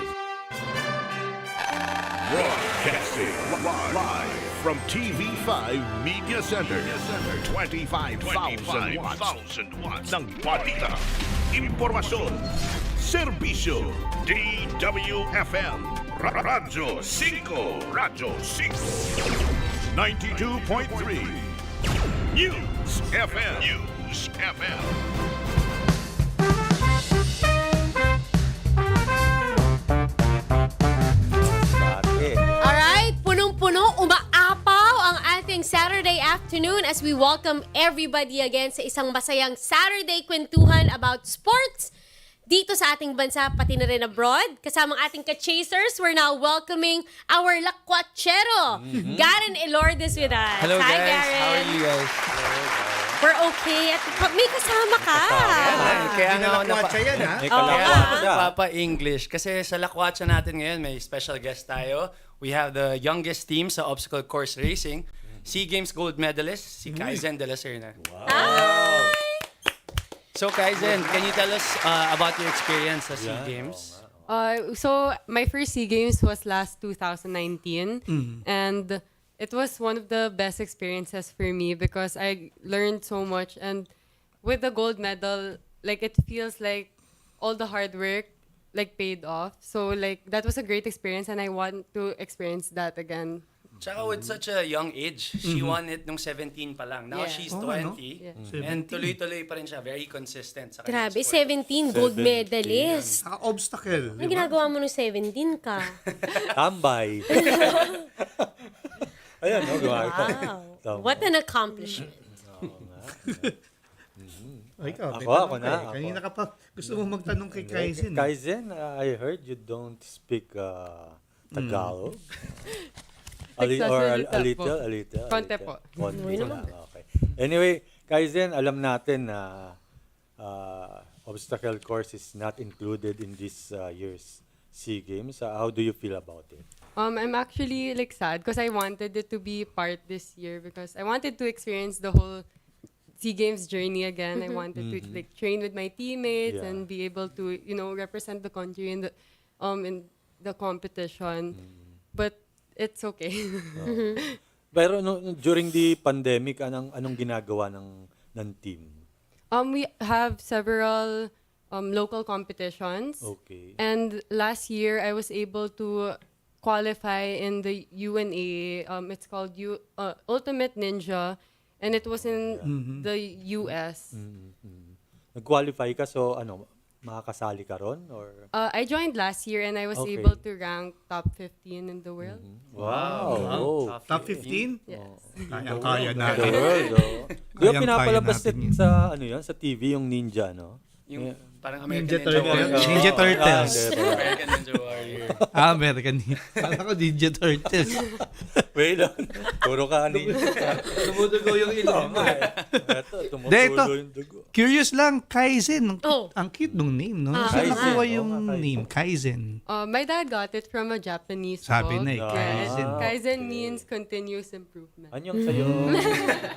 Broadcasting live from TV5 Media Center. 25,000 watts ng balita, impormasyon, serbisyo, DWFM, Radyo 5, Radyo 5, 92.3, News FM, News FM. Alright, punong-puno, umaapaw ang ating Saturday afternoon as we welcome everybody again sa isang masayang Saturday kwentuhan about sports dito sa ating bansa, pati na rin abroad. Kasamang ating ka-chasers, we're now welcoming our lakwachero, Garen Elordes with us. Hello Hi, guys, Garen. how are you guys? We're okay. At may kasama ka. Kaya nga ako Lakwatsa yan, ha? Kaya ako nagpapa-English. Kasi sa lakwatsa natin ngayon, may special guest tayo. We have the youngest team sa obstacle course racing. SEA Games gold medalist, si Kaizen Dela Serna. Hi! So Kaizen, can you tell us about your experience sa SEA Games? So my first SEA Games was last 2019, and it was one of the best experiences for me because I learned so much. And with the gold medal, like it feels like all the hard work like paid off. So like that was a great experience, and I want to experience that again. Tsaka with such a young age, she won it nung 17 pa lang. Now Yeah. she's Oh, 20, ano? Yeah. and tuloy-tuloy pa rin siya. Very consistent sa kanyang Grabe, sport. 17 gold medalist. Obstacle. Ano ginagawa mo nung 17 ka? Tambay. Ayan, no? Wow. What an accomplishment. Ako na. Kanina ka pa gusto mo magtanong kay Kaizen. Kaizen, I heard you don't speak Tagalog. A little. Konti po. Konti lang, okay. Anyway, Kaizen, alam natin na obstacle course is not included in this year's SEA Games. How do you feel about it? I'm actually like sad because I wanted it to be part this year because I wanted to experience the whole SEA Games journey again. I wanted to like train with my teammates and be able to, you know, represent the country in the competition. But it's okay. Pero during the pandemic, anong ginagawa ng team? We have several local competitions. Okay. And last year, I was able to qualify in the UNA. It's called Ultimate Ninja. And it was in the US. Nag-qualify ka, so makakasali ka ron? Or? I joined last year and I was Okay. able to rank top 15 in the world. Wow. Top 15? Yes. Kaya The natin. world, oh. Di ba Kayang-kaya pinapalabas natin yun. sa, ano yun, sa TV yung ninja, no? Yung parang Ninja American Ninja Turtle. Warrior. Ninja Turtles. American Ninja Warrior. American. Kala ko Ninja Turtles. Wait lang. Puro ka ninja. Tumudugo yung ilong. Ito, Dito, tumutulo yung dugo. curious lang, Kaizen. Oh. Ang cute nung name, no? Ah. Saan Kaizen. nakuha yung Oo nga, Kaizen. name? Kaizen. My dad got it from a Japanese Sabi book. na eh, Kaizen. Kaizen means continuous improvement. Anyong sa'yo?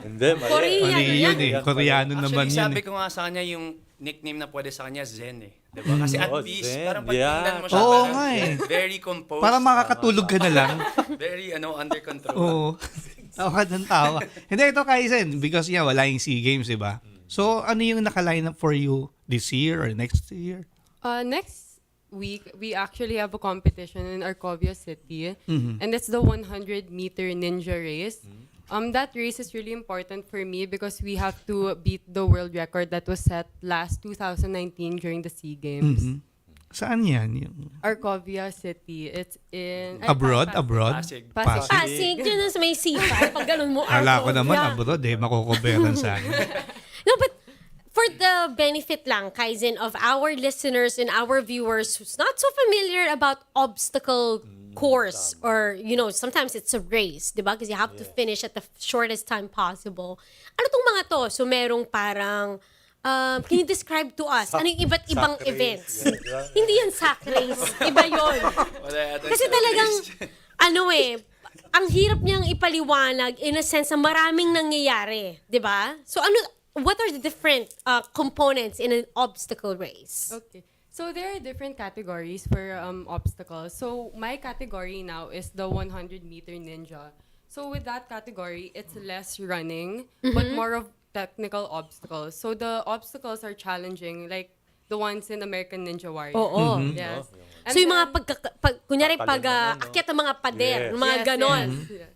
Hindi, mali. Korean. Mali yun eh. Koreano naman Actually, yun sabi eh. ko nga sa kanya yung nickname na pwede sa kanya, Zen eh. Diba? Kasi at Oh, least, Zen. parang pag tingnan mo siya, Oo parang nga eh. very composed. Para makakatulog ka na lang. Very, under control. Oo. Tawa ng tawa. Hindi, ito Kaizen. Because wala yung SEA Games, diba? So, ano yung nakaline up for you this year or next year? Next week, we actually have a competition in Arcovia City. Mhm. And it's the 100-meter ninja race. That race is really important for me because we have to beat the world record that was set last 2019 during the SEA Games. Mhm. Saan yan? Yung Arcovia City. It's in... abroad? Pasig. Pasig. Pasig, dyan sa may C5. Pag ganun mo, Kala ko naman Arcovia. abroad makukuberan sa akin. No, but for the benefit lang, Kaizen, of our listeners and our viewers who's not so familiar about obstacle course or, sometimes it's a race, di ba? Because you have to finish at the shortest time possible. Ano tong mga to? So, merong parang, can you describe to us? Ano yung iba't ibang Sack race, events? yeah. Hindi yan sack race. Iba yun. Kasi talagang, ang hirap niyang ipaliwanag in a sense na maraming nangyayari, di ba? So what are the different components in an obstacle race? Okay. So there are different categories for obstacles. So my category now is the 100-meter ninja. So with that category, it's less running, but more of technical obstacles. So the obstacles are challenging, like the ones in American Ninja Warrior. Oo. Yes. So yung mga kunyari akyat ng mga pader, Yes. mga ganon. Yes.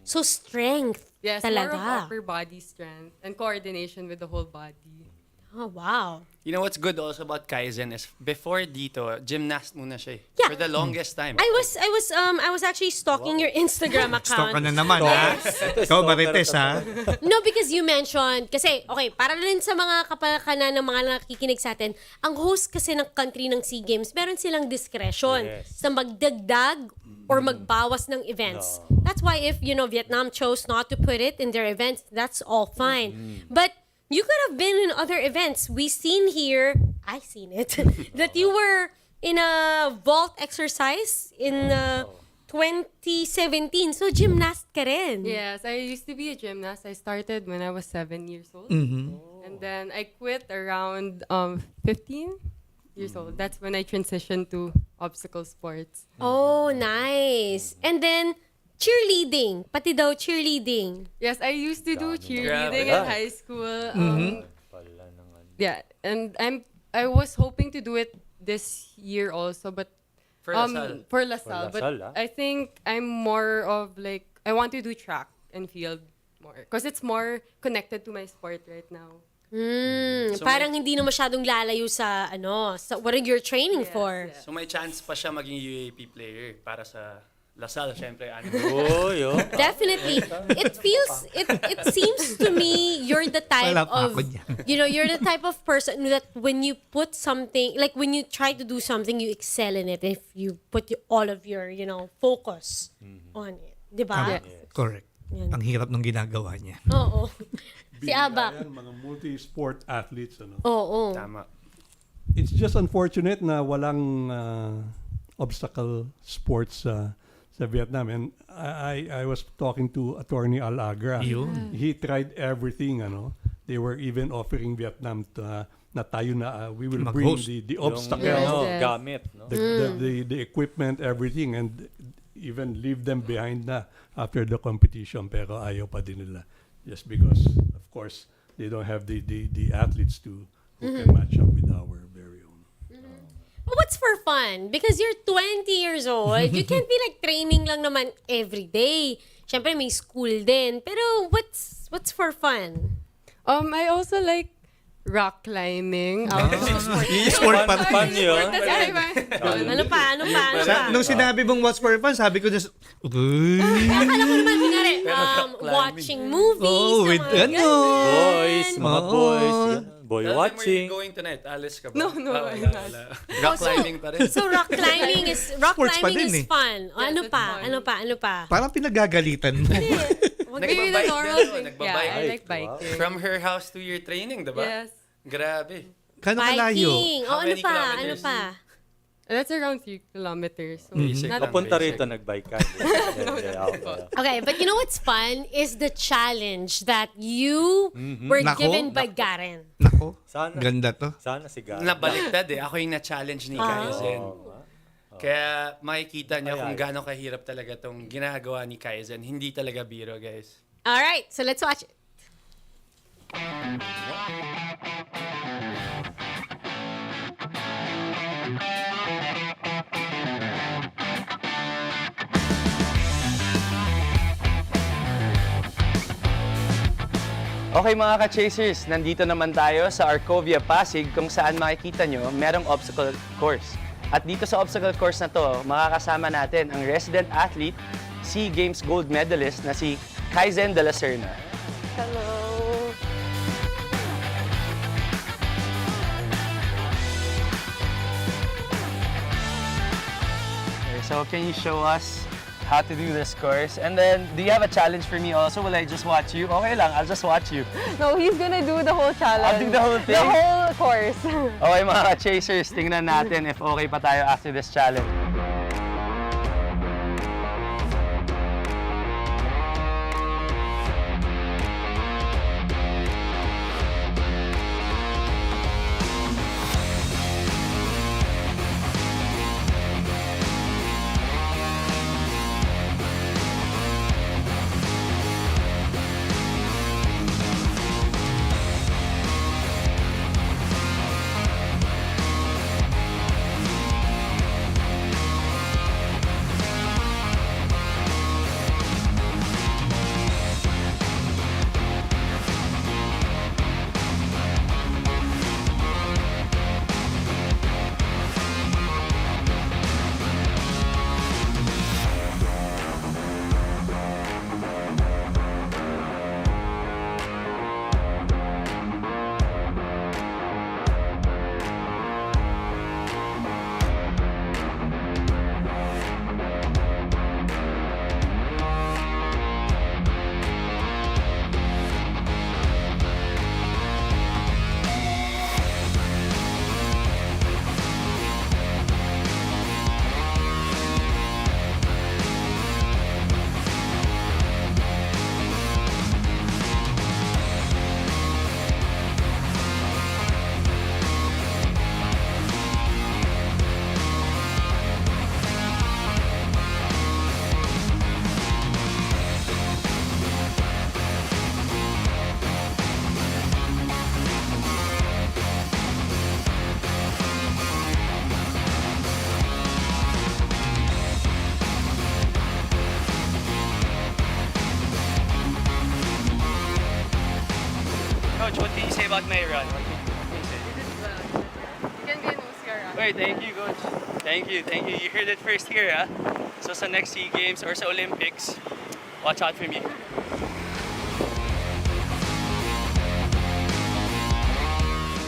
So strength Yes, talaga. more of upper body strength and coordination with the whole body. Oh, wow. You know what's good also about Kaizen is before dito, gymnast muna siya eh. Yeah. For the longest time. I was actually stalking your Instagram account. Stalk ka na naman, ha? Ikaw, Marites, ha? No, because you mentioned, kasi, okay, para rin sa mga kapalakanan ng mga nakikinig sa atin, ang host kasi ng country ng SEA Games, meron silang discretion sa magdagdag or magbawas ng events. That's why if, Vietnam chose not to put it in their events, that's all fine. But you could have been in other events. I seen it, that you were in a vault exercise in 2017. So, gymnast ka rin. Yes, I used to be a gymnast. I started when I was 7 years old. And then I quit around 15 years old. That's when I transitioned to obstacle sports. Oh, nice. And then, cheerleading. Pati daw cheerleading. Yes, I used to do cheerleading Grabe. in high school. Pala naman. Yeah, and I was hoping to do it this year also, but For Lasal. for LaSalle. For LaSalle, But I think I'm more of I want to do track and field more because it's more connected to my sport right now. So Parang hindi na masyadong lalayo sa what you're training for. So may chance pa siya maging UAAP player para sa Lasal, syempre. Oy, oh. Definitely. It seems to me you're the type Wala pa of, ako dyan. you're the type of person that when you put something, like when you try to do something, you excel in it if you put all of your, focus on it. Diba? Correct. Yan. Ang hirap nung ginagawa niya. Oo. Si Abak. Yan, mga multi-sport athletes. Oo. Tama. It's just unfortunate na walang obstacle sports sa Vietnam. And I was talking to Attorney Alagra. Yun. He tried everything. They were even offering Vietnam na tayo na we will bring Mag-host. the obstacles, Yes. Gamit, no? the equipment, everything, and even leave them behind na after the competition. Pero ayaw pa din nila. Just because, of course, they don't have the athletes who can match up with our very own. But what's for fun? Because you're 20 years old. You can't be training lang naman every day. Siyempre may school din. Pero what's for fun? I also like rock climbing. Sport pa Fun yun. Ano pa? Nung sinabi mong what's for fun, sabi ko just, Akala ko naman, kunyari, watching movies. with Boys, mga boys. Boy Tell them where watching. you going tonight? Alis ka ba? No, I'm not. Rock climbing pa rin. So rock climbing is Sports pa din eh. fun. O, ano pa? parang pinagagalitan mo. Maybe the Nagbabike normal din, thing. nagbabike. Yeah, I like biking. From her house to your training, diba? Yes. Grabe. Kano kalayo? Biking. O, How ano many pa? kilometers? That's around 3 kilometers. So Basic not lang. Papunta Basic. rito, nag-bike ka. Okay. Okay, but you know what's fun is the challenge that you were Nako. given by Garen. Nako, Sana. ganda to. Sana si Garen. Nabaliktad eh. Ako yung na-challenge ni Kaizen. Kaya makikita niya kung gaano kahirap talaga tong ginagawa ni Kaizen. Hindi talaga biro, guys. All right, so let's watch it. Okay mga ka-chasers, nandito naman tayo sa Arcovia Pasig kung saan makikita nyo merong obstacle course. At dito sa obstacle course na to, makakasama natin ang resident athlete, SEA Games gold medalist na si Kaizen Dela Serna. Hello. Okay, so can you show us how to do this course? And then, do you have a challenge for me also? Will I just watch you? Okay lang, I'll just watch you. No, he's gonna do the whole challenge. I'll do the whole thing? The whole course. Okay mga ka-chasers, tingnan natin if okay pa tayo after this challenge. Coach, what can you say about my run? What can you say? You can be an Oscar. Wait, thank you, Coach. Thank you. You heard it first here, ha? So sa next SEA Games or sa Olympics, watch out for me.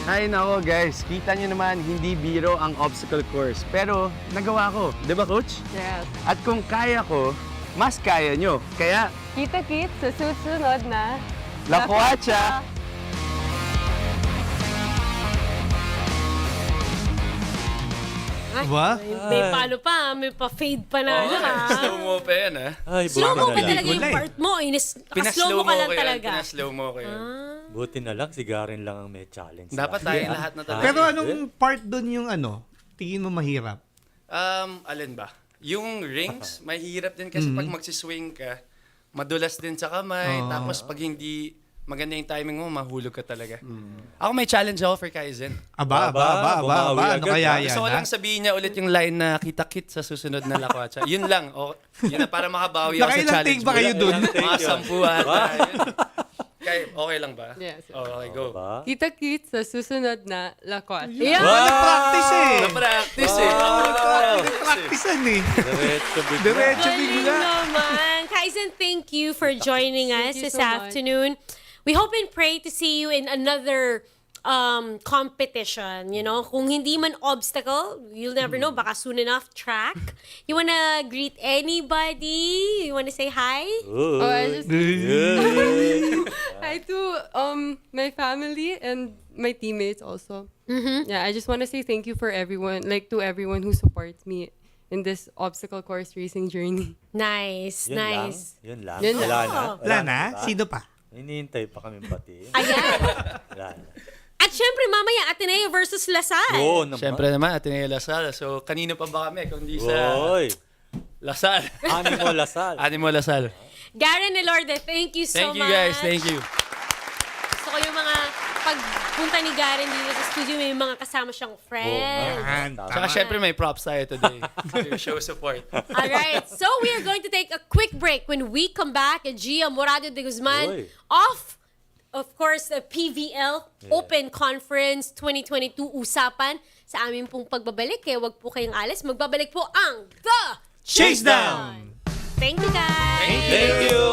Ay nako guys, kita nyo naman hindi biro ang obstacle course. Pero nagawa ko, di ba Coach? Yes. At kung kaya ko, mas kaya nyo. Kaya, Kita-kit sa susunod na Lakuacha! Ba? May paano pa, may pa-fade pa na. Slow mo pa yan, ha? Ay, Slow mo pa buti na talaga yung lang. part mo. Nakaslow Pinaslow mo mo ka lang ko yan. talaga. Pinaslow mo ko yan. Buti na lang, si Garen lang ang may challenge. Dapat tayo lahat na talaga. Pero anong part doon yung tingin mo mahirap? Alin ba? Yung rings, mahirap din kasi pag magsiswing ka, madulas din sa kamay, tapos pag hindi maganda yung timing mo, mahulog ka talaga. Ako may challenge ako for Kaizen. Aba. Ano kaya yan? Gusto ko lang sabihin niya ulit yung line na kita-kit sa susunod na Lakuacha. Yun lang. Yun na para makabawi ako sa Nakailang challenge take ba mo. kayo dun? Mga 10 ata. Okay lang ba? Yes. Okay, go. Kita-kit sa susunod na lakwat. Yeah! Na-practice eh. Na-practice eh. Practicean eh. Diretso bigla. Diretso Galing bigla. naman. Kaizen, thank you for joining us you this so much. afternoon. We hope and pray to see you in another competition. You know, kung hindi man obstacle, you'll never know. Baka soon enough track. You wanna greet anybody? You wanna say hi? Oh, I just hi to my family and my teammates also. Yeah, I just want to say thank you for everyone, like to everyone who supports me in this obstacle course racing journey. Nice, Yun nice. Yun lang. Yun Wala lang. na. Wala na? diba? Sino pa? Hinihintay pa kami pati. Ayan. Wala na. At syempre, mamaya, Ateneo versus Lasal. Oo naman. Siyempre naman, Ateneo Lasal. So, kanino pa ba kami kung di sa Oy. Lasal? Animo Lasal. Animo Lasal. Garen Elorde, thank you so Thank much. you guys, thank you. Gusto ko yung mga pagpunta ni Garen dito sa studio, may mga kasama siyang friends. Saka syempre may props tayo today to show support. Alright, so we are going to take a quick break. When we come back, Jia Morado-De Guzman Oy. of course, the PVL Open Conference 2022 usapan sa aming pong pagbabalik. Kaya wag po kayong alis. Magbabalik po ang The Chasedown! Thank you, guys! Thank you.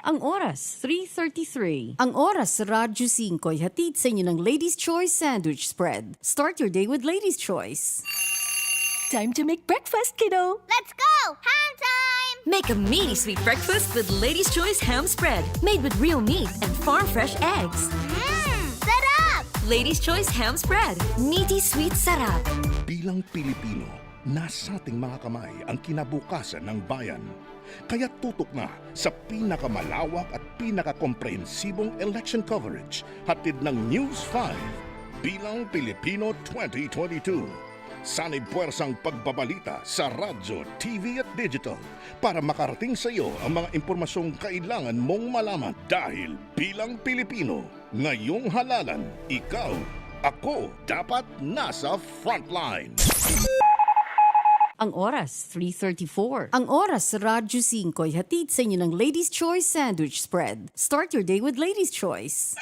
Ang oras, 3:33. Ang oras sa Radyo 5 ay hatid sa inyo ng Ladies' Choice Sandwich Spread. Start your day with Ladies' Choice. Time to make breakfast, kiddo. Let's go! Ham time! Make a meaty sweet breakfast with Ladies' Choice Ham Spread, made with real meat and farm-fresh eggs. Sarap! Ladies' Choice Ham Spread, meaty sweet sarap. Bilang Pilipino, nasa ating mga kamay ang kinabukasan ng bayan. Kaya tutok na sa pinakamalawak at pinakakomprehensibong election coverage hatid ng News 5 bilang Pilipino 2022. Sanib puwersang pagbabalita sa radyo, TV at digital para makarating sa iyo ang mga impormasyong kailangan mong malaman dahil bilang Pilipino, ngayong halalan, ikaw, ako, dapat nasa frontline. Ang oras, 3:34. Ang oras sa Radyo 5 ay hatid sa inyo ng Ladies' Choice Sandwich Spread. Start your day with Ladies' Choice.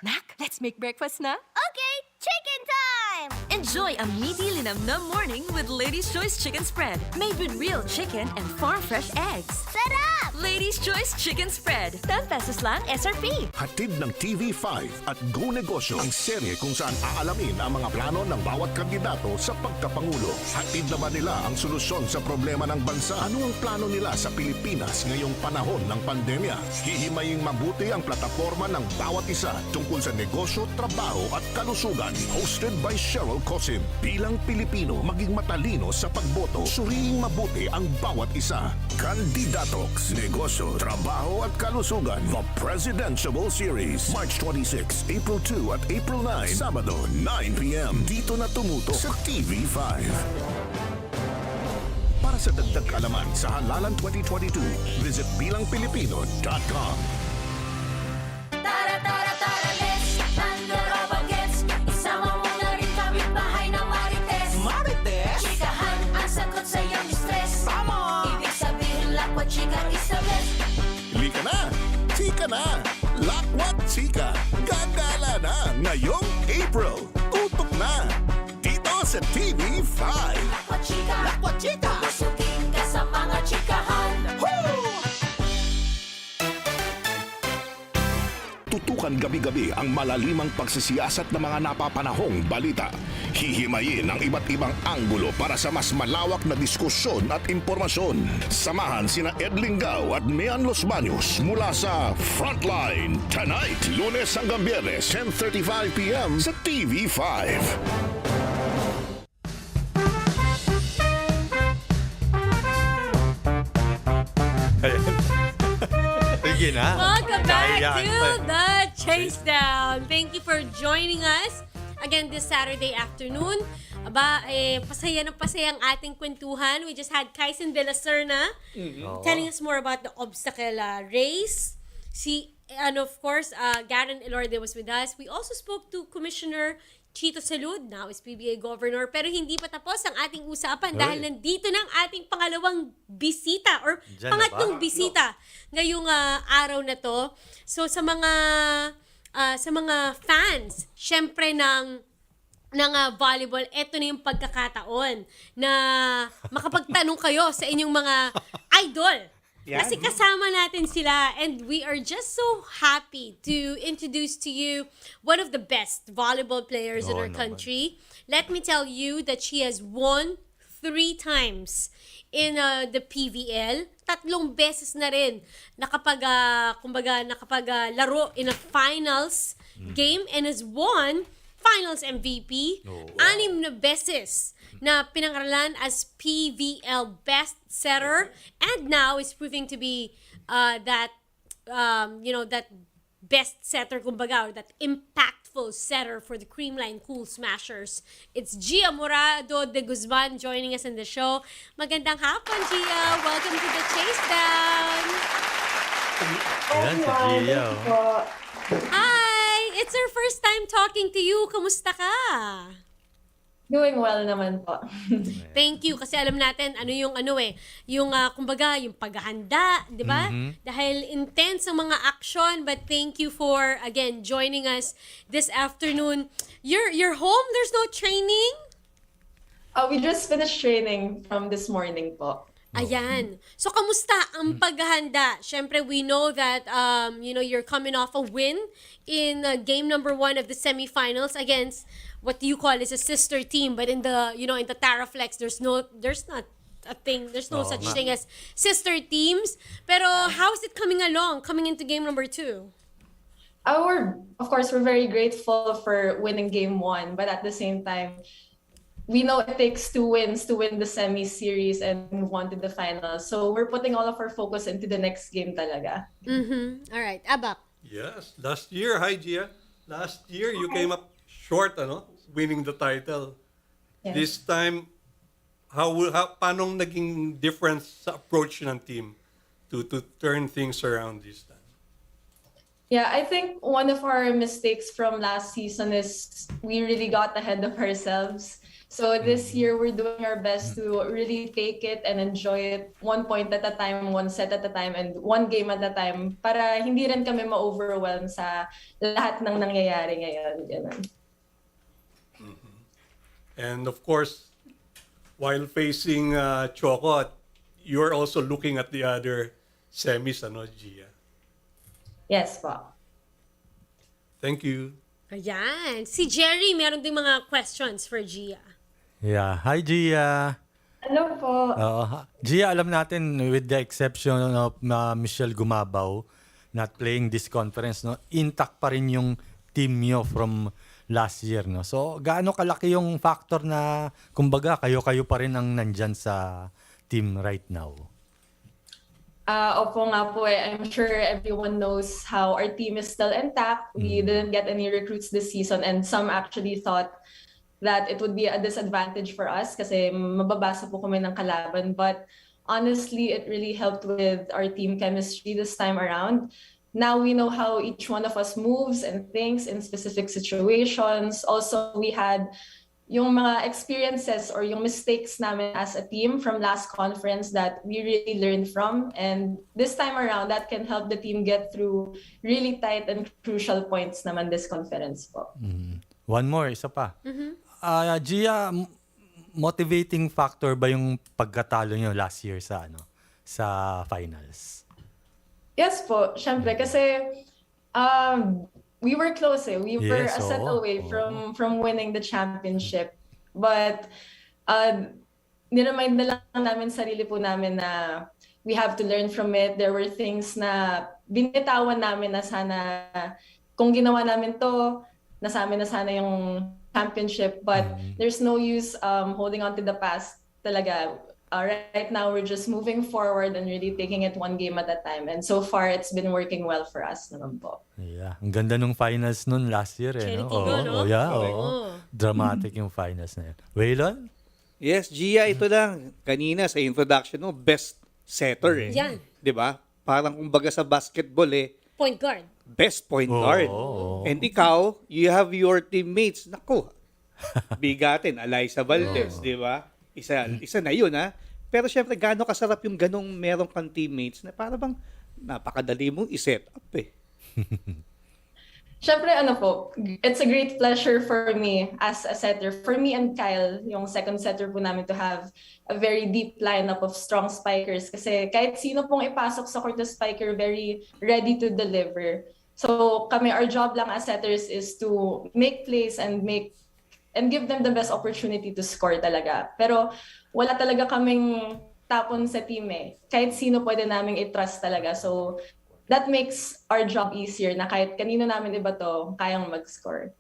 Nak, let's make breakfast na. Okay, chicken time! Enjoy a meaty linamnam morning with Ladies' Choice Chicken Spread, made with real chicken and farm-fresh eggs. Sarap! Ladies' Choice Chicken Spread, 10 pesos lang SRP. Hatid ng TV5 at Go Negosyo ang serye kung saan aalamin ang mga plano ng bawat kandidato sa pagkapangulo. Hatid naman nila ang solusyon sa problema ng bansa. Ano ang plano nila sa Pilipinas ngayong panahon ng pandemya? Hihimaying mabuti ang plataforma ng bawat isa tungkol sa negosyo, trabaho at kalusugan. Hosted by Cheryl Cosim. Bilang Pilipino, maging matalino sa pagboto. Suriing mabuti ang bawat isa. Kandidatoks, negosyo, trabaho at kalusugan. The Presidential Series. March 26, April 2 at April 9. Sabado, 9 p.m. Dito na tumutok sa TV5. Para sa dagdag kaalaman sa Halalan 2022, visit bilangpilipino.com. Tara, tara, tara, let's Tandero Bagets. Isama mo na rin kami bahay ng Marites. Marites? Chikahan ang sagot sa iyong stress. Tama! Ibig sabihin, lakwa chika is the best. Lika na! Chika na! Lakwat Chika! Gagala na ngayong April! Tutok na! Dito sa TV5! Lakwa chika, Lakwa chika! busugin ka sa mga chikahan. Tutukan gabi-gabi ang malalimang pagsisiyasat ng mga napapanahong balita. Hihimayin ang iba't ibang anggulo para sa mas malawak na diskusyon at impormasyon. Samahan sina Ed Lingao at Mian Los Baños mula sa Frontline tonight, Lunes hanggang Biyernes, 10:35 p.m. sa TV5. Sige na. Welcome back Kaya to pa. the Chasedown. Thank you for joining us again this Saturday afternoon. Aba, pasaya ng pasaya ang ating kwentuhan. We just had Kaizen Dela Serna telling us more about the obstacle race. Si And of course, Garen Elorde was with us. We also spoke to Commissioner Chito Salud, now is PBA Governor. Pero hindi pa tapos ang ating usapan dahil nandito na ang ating pangalawang bisita or Diyan pangatlong bisita ngayong araw na to. So sa mga fans, syempre ng volleyball, eto na yung pagkakataon na makapagtanong kayo sa inyong mga idol. Yeah. Kasi kasama natin sila and we are just so happy to introduce to you one of the best volleyball players in our country. Let me tell you that she has won 3 times in the PVL. 3 beses na rin nakapaglaro in a finals game and has won finals MVP. 6 na beses na pinangaralan as PVL best setter and now is proving to be that best setter kumbaga or that impactful setter for the Creamline Cool Smashers. It's Jia Morado-De Guzman joining us in the show. Magandang hapon, Jia. Welcome to the Chasedown. Yan si Gia. Hi! It's our first time talking to you. Kamusta ka? Doing well naman po. Thank you kasi alam natin yung kumbaga yung paghahanda, 'di ba? Dahil intense ang mga action, but thank you for again joining us this afternoon. You're home, there's no training? We just finished training from this morning po. Ayan. So, kamusta ang paghahanda? Syempre, we know that, you're coming off a win in game number 1 of the semifinals against what you call is a sister team. But in the Taraflex, there's no such thing as sister teams. Pero, how is it coming along, coming into game number 2? Of course, we're very grateful for winning game 1. But at the same time, we know it takes 2 wins to win the semi-series and move on to the finals. So we're putting all of our focus into the next game talaga. All right. Abak. Yes, last year, hi Gia. Last year, you came up short, winning the title. Yes. This time, paano naging difference sa approach ng team to turn things around this time? Yeah, I think one of our mistakes from last season is we really got ahead of ourselves. So this year, we're doing our best to really take it and enjoy it 1 point at a time, 1 set at a time, and 1 game at a time para hindi rin kami ma-overwhelm sa lahat ng nangyayari ngayon. Ganun. And of course, while facing Choco, you're also looking at the other semis, Gia? Yes po. Thank you. Ayan. Si Jerry, meron ding mga questions for Gia. Yeah. Hi, Gia. Hello po. Gia, alam natin, with the exception of Michelle Gumabaw not playing this conference, intact pa rin yung team nyo from last year. So, gaano kalaki yung factor na, kumbaga, kayo-kayo pa rin ang nandyan sa team right now? Opo nga po I'm sure everyone knows how our team is still intact. We didn't get any recruits this season and some actually thought that it would be a disadvantage for us kasi mababasa po kami ng kalaban. But honestly, it really helped with our team chemistry this time around. Now we know how each one of us moves and thinks in specific situations. Also, we had yung mga experiences or yung mistakes namin as a team from last conference that we really learned from. And this time around, that can help the team get through really tight and crucial points naman this conference po. One more, isa pa. Gia, motivating factor ba yung pagkatalo nyo last year sa finals? Yes po, syempre. Kasi we were close We were a set away from winning the championship. But niremind na lang namin sarili po namin na we have to learn from it. There were things na binitawan namin na sana kung ginawa namin to, nasamin na sana yung championship. But there's no use holding on to the past talaga. Right now, we're just moving forward and really taking it 1 game at a time. And so far, it's been working well for us naman po. Yeah. Ang ganda nung finals nun last year. Dramatic yung finals na yun. Waylon? Yes, Gia, ito lang. Kanina sa introduction mo, best setter Yan. 'Di ba? Parang kumbaga sa basketball Point guard. best point guard. And ikaw, you have your teammates. Naku, bigatin, Alyssa Valdez, di ba? Isa na yun, ha? Pero syempre, gaano kasarap yung ganong meron kang teammates na para bang napakadali mong i-set up eh. Syempre, it's a great pleasure for me as a setter. For me and Kyle, yung second setter po namin, to have a very deep lineup of strong spikers. Kasi kahit sino pong ipasok sa court na spiker, very ready to deliver. So kami, our job lang as setters is to make plays and give them the best opportunity to score talaga. Pero wala talaga kaming tapon sa team eh. Kahit sino pwede naming i-trust talaga. So that makes our job easier na kahit kanino namin iba to, kayang mag-score.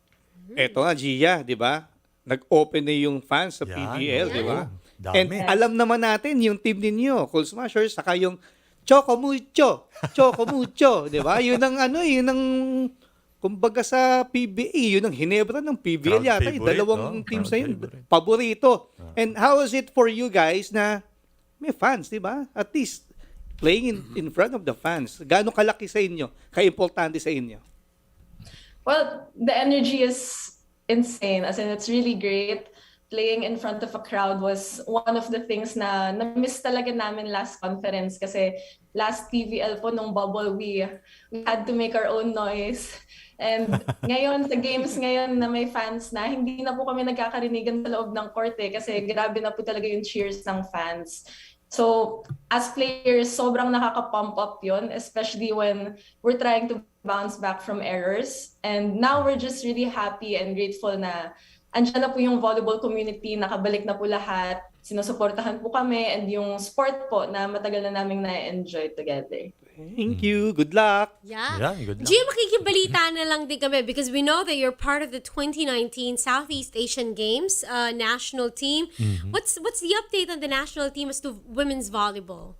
Eto nga, Gia, di ba? Nag-open na yung fans sa PBL, di ba? And alam naman natin yung team ninyo, Cool Smashers, saka yung Choco Mucho, di ba? Yun ang kumbaga sa PBA, yun ang Ginebra ng PBL yata. Dalawang teams na yun, paborito. And how is it for you guys na may fans, di ba? At least, playing in front of the fans. Gaano kalaki sa inyo? Ka-importante sa inyo? Well, the energy is insane. As in, it's really great. Playing in front of a crowd was one of the things na na-miss talaga namin last conference. Kasi last PVL po, nung bubble, we had to make our own noise. And ngayon, sa games ngayon na may fans na, hindi na po kami nagkakarinigan sa loob ng court eh. Kasi grabe na po talaga yung cheers ng fans. So, as players, sobrang nakaka-pump up yun, especially when we're trying to bounce back from errors. And now we're just really happy and grateful na andyan na po yung volleyball community, nakabalik na po lahat, sinusuportahan po kami, and yung sport po na matagal na naming na-enjoy together. Thank you. Good luck. Yeah. Good luck. Gio, makikibalita na lang din kami because we know that you're part of the 2019 Southeast Asian Games national team. What's the update on the national team as to women's volleyball?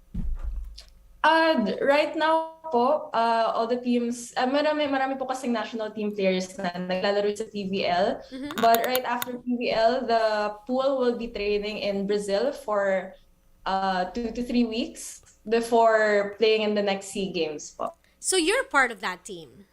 Right now po, all the teams, marami po kasing national team players na naglalaro sa PVL. But right after PVL, the pool will be training in Brazil for 2 to 3 weeks before playing in the next SEA Games po. So you're part of that team?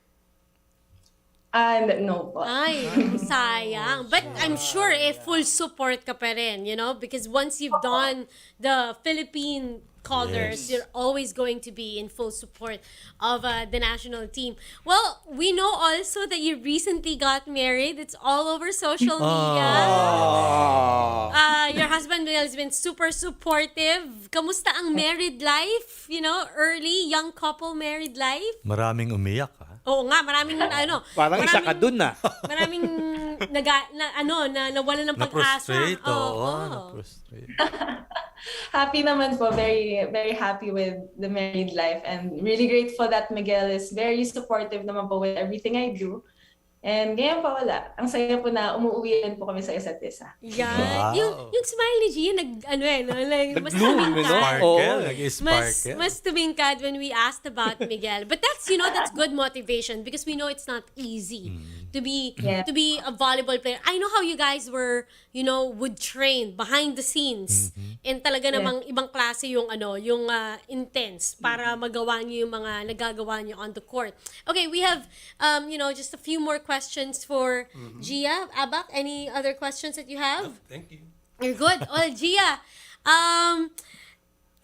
And no po. Ay, sayang. But I'm sure full support ka pa rin, because once you've done the Philippine colors, you're always going to be in full support of the national team. Well, we know also that you recently got married. It's all over social media. Your husband has been super supportive. Kamusta ang married life? Early, young couple married life? Maraming umiyak, ha? Oo nga, maraming Parang isa ka dun na. Maraming nawala ng pag-asa. Na-frustrate, na-frustrate. Happy naman po, very very happy with the married life, and really grateful that Miguel is very supportive naman po with everything I do. And ngayon pa wala. Ang saya po na umuwi rin po kami sa isa't isa. Yan. Wow. Yung smile ni Gia, mas Nag-bloom, tumingkad. Nag-sparkle. Mas tumingkad when we asked about Miguel. But that's good motivation because we know it's not easy to be a volleyball player. I know how you guys were, would train behind the scenes. And talaga namang ibang klase yung intense para magawa niyo yung mga nagagawa niyo on the court. Okay, we have just a few more questions for Gia. Abak, any other questions that you have? Thank you. You're good. Well, Gia,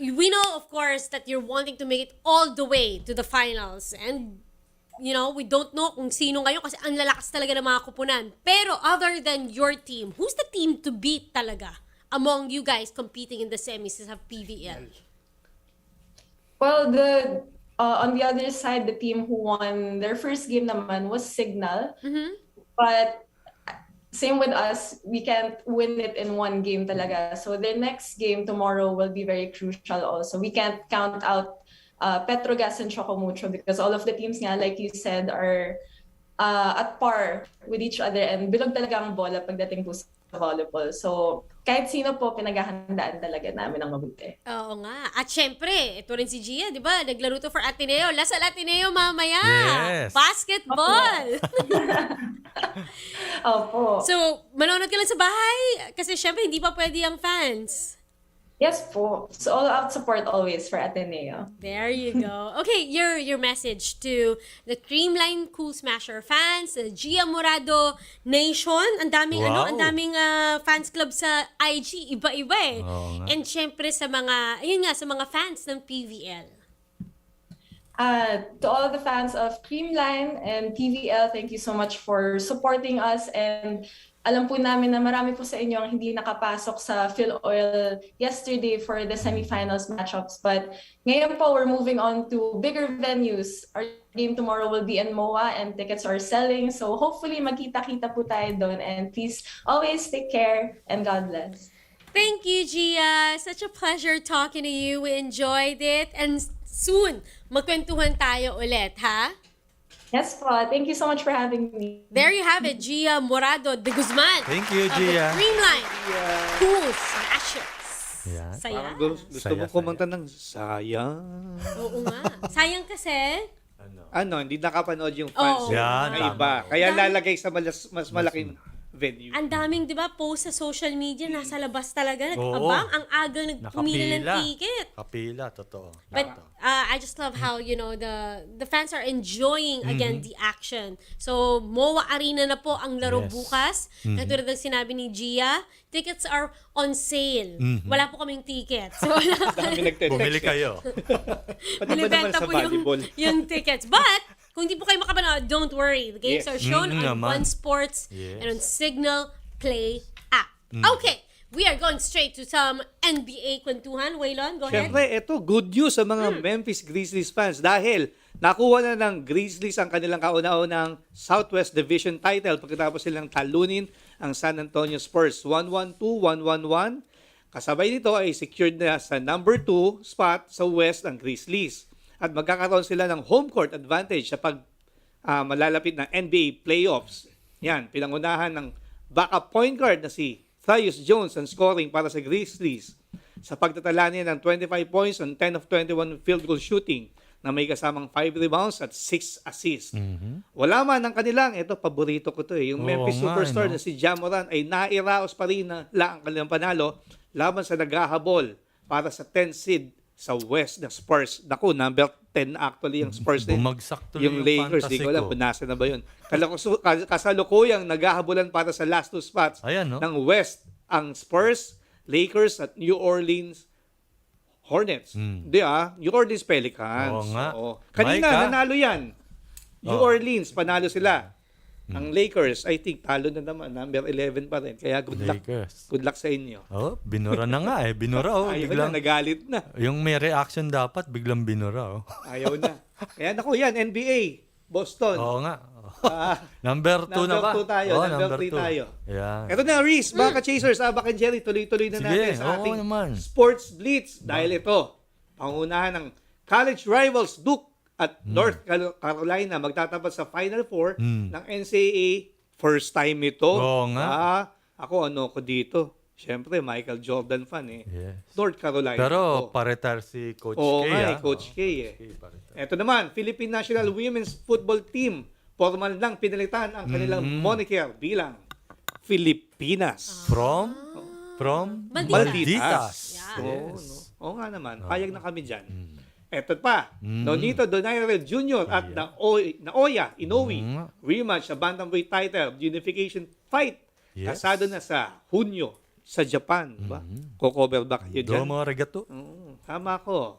we know, of course, that you're wanting to make it all the way to the finals. And, we don't know kung sino ngayon kasi ang lalakas talaga ng mga kupunan. Pero other than your team, who's the team to beat talaga among you guys competing in the semis of PVL? Well, on the other side, the team who won their first game naman was Signal. But same with us, we can't win it in one game talaga. So their next game tomorrow will be very crucial also. We can't count out Petrogas and Chocomucho because all of the teams nga, like you said, are at par with each other, and bilog talaga ang bola pagdating po sa volleyball. So kahit sino po, pinaghahandaan talaga namin ng mabuti. Oo nga. At syempre, ito rin si Gia, di ba? Naglaro to for Ateneo. Lasal Ateneo mamaya. Yes. Basketball. Opo. So, manonood ka lang sa bahay? Kasi syempre, hindi pa pwede ang fans. Yes po. So all out support always for Ateneo. There you go. Okay, your message to the Creamline Cool Smasher fans, the Jia Morado Nation. Ang daming Wow. ang daming fans club sa IG, iba-iba eh. Oo nga. And syempre sa mga sa mga fans ng PVL. To all the fans of Creamline and PVL, thank you so much for supporting us, and alam po namin na marami po sa inyo ang hindi nakapasok sa Phil Oil yesterday for the semifinals matchups. But ngayon po, we're moving on to bigger venues. Our game tomorrow will be in MOA and tickets are selling. So hopefully magkita-kita po tayo doon. And please always take care and God bless. Thank you, Gia. Such a pleasure talking to you. We enjoyed it. And soon, magkwentuhan tayo ulit, ha? Yes po. Thank you so much for having me. There you have it, Jia Morado-De Guzman. Thank you, of the Gia. Creamline Cool Smashers. Yan. Saya. Parang gusto mo kumanta ng sayang. Oo nga. Sayang kasi. Ano, hindi nakapanood yung fans Oo. Yan, na tama. iba. Kaya Dami. lalagay sa mas malaking venue. Ang daming, di ba, post sa social media, nasa labas talaga. Oo. Nag-abang, ang aga nagpumila ng Nakapila. ticket. Kapila, totoo. But I just love how, the fans are enjoying again the action. So, MOA Arena na po ang laro Yes. bukas. Katulad ng sinabi ni Gia, tickets are on sale. Wala po kaming ticket. So, wala Dami nagte-text. Bumili kayo. Pati ba naman Binibenta sa po volleyball? yung tickets. But, kung di po kayo makapanood, don't worry. The games Yes. are shown on Naman. One Sports Yes. and on Signal Play app. Okay, we are going straight to some NBA kwentuhan. Waylon, go ahead. Siyempre, ito, good news sa mga Memphis Grizzlies fans dahil nakuha na ng Grizzlies ang kanilang kauna-unang Southwest Division title pagkatapos silang talunin ang San Antonio Spurs 1-1-2, 1-1-1. Kasabay nito ay secured na sa number 2 spot sa West ang Grizzlies. At magkakaroon sila ng home court advantage sa malalapit na NBA playoffs. Yan, pinangunahan ng backup point guard na si Tyus Jones ang scoring para sa Grizzlies sa pagtatala niya ng 25 points on 10 of 21 field goal shooting na may kasamang 5 rebounds at 6 assists. Wala man ang kanilang, ito paborito ko to yung Oo Memphis nga, superstar no? na si Jia Morado ay nairaos pa rin na ang kanilang panalo laban sa naghahabol para sa 10 seed sa West na Spurs. Naku, number 10 actually yung Spurs din. Bumagsak tuloy Yung yung Lakers, di fantasy ko alam ko. kung nasa na ba yun. Kasalukuyang naghahabulan para sa last 2 spots Ayan, no? ng West ang Spurs, Lakers at New Orleans Hornets. Di New Orleans Pelicans. Oo nga. Kanina, Mike, nanalo yan. New Oo. Orleans, panalo sila. Ang Lakers, I think, talo na naman. Number 11 pa rin. Kaya good luck. Lakers. Good luck sa inyo. Oh, binura na nga eh. Binura Ayaw biglang. na, nagalit na. Yung may reaction dapat, biglang binura Ayaw na. Kaya naku yan, NBA, Boston. Oo nga. Number 2 na ba? Number 2 tayo, Oo, number 3 2. tayo. Yan. Ito na, Reese, Baka Chasers, Abak and Jerry, tuloy-tuloy na Sige, natin sa oo ating naman. Sports Blitz. Dahil ito, pangunahan ng college rivals Duke at North Carolina magtatapat sa Final Four ng NCAA. First time ito. Oo nga. Ako, ko dito? Siyempre, Michael Jordan fan eh. Yes. North Carolina. Pero paretar si Coach Oo K. nga, Coach K eh. Ito naman, Philippine National Women's Football Team. Formal lang pinalitan ang kanilang moniker bilang Filipinas. From Malditas. Yes. Oo nga naman, payag na kami dyan. Eto pa, Nonito Donaire Jr. at Naoya Inoue rematch sa bantamweight title unification fight. Yes. Kasado na sa Hunyo sa Japan. Diba? Ko-cover ba kayo dyan? Mga regato. Tama ko.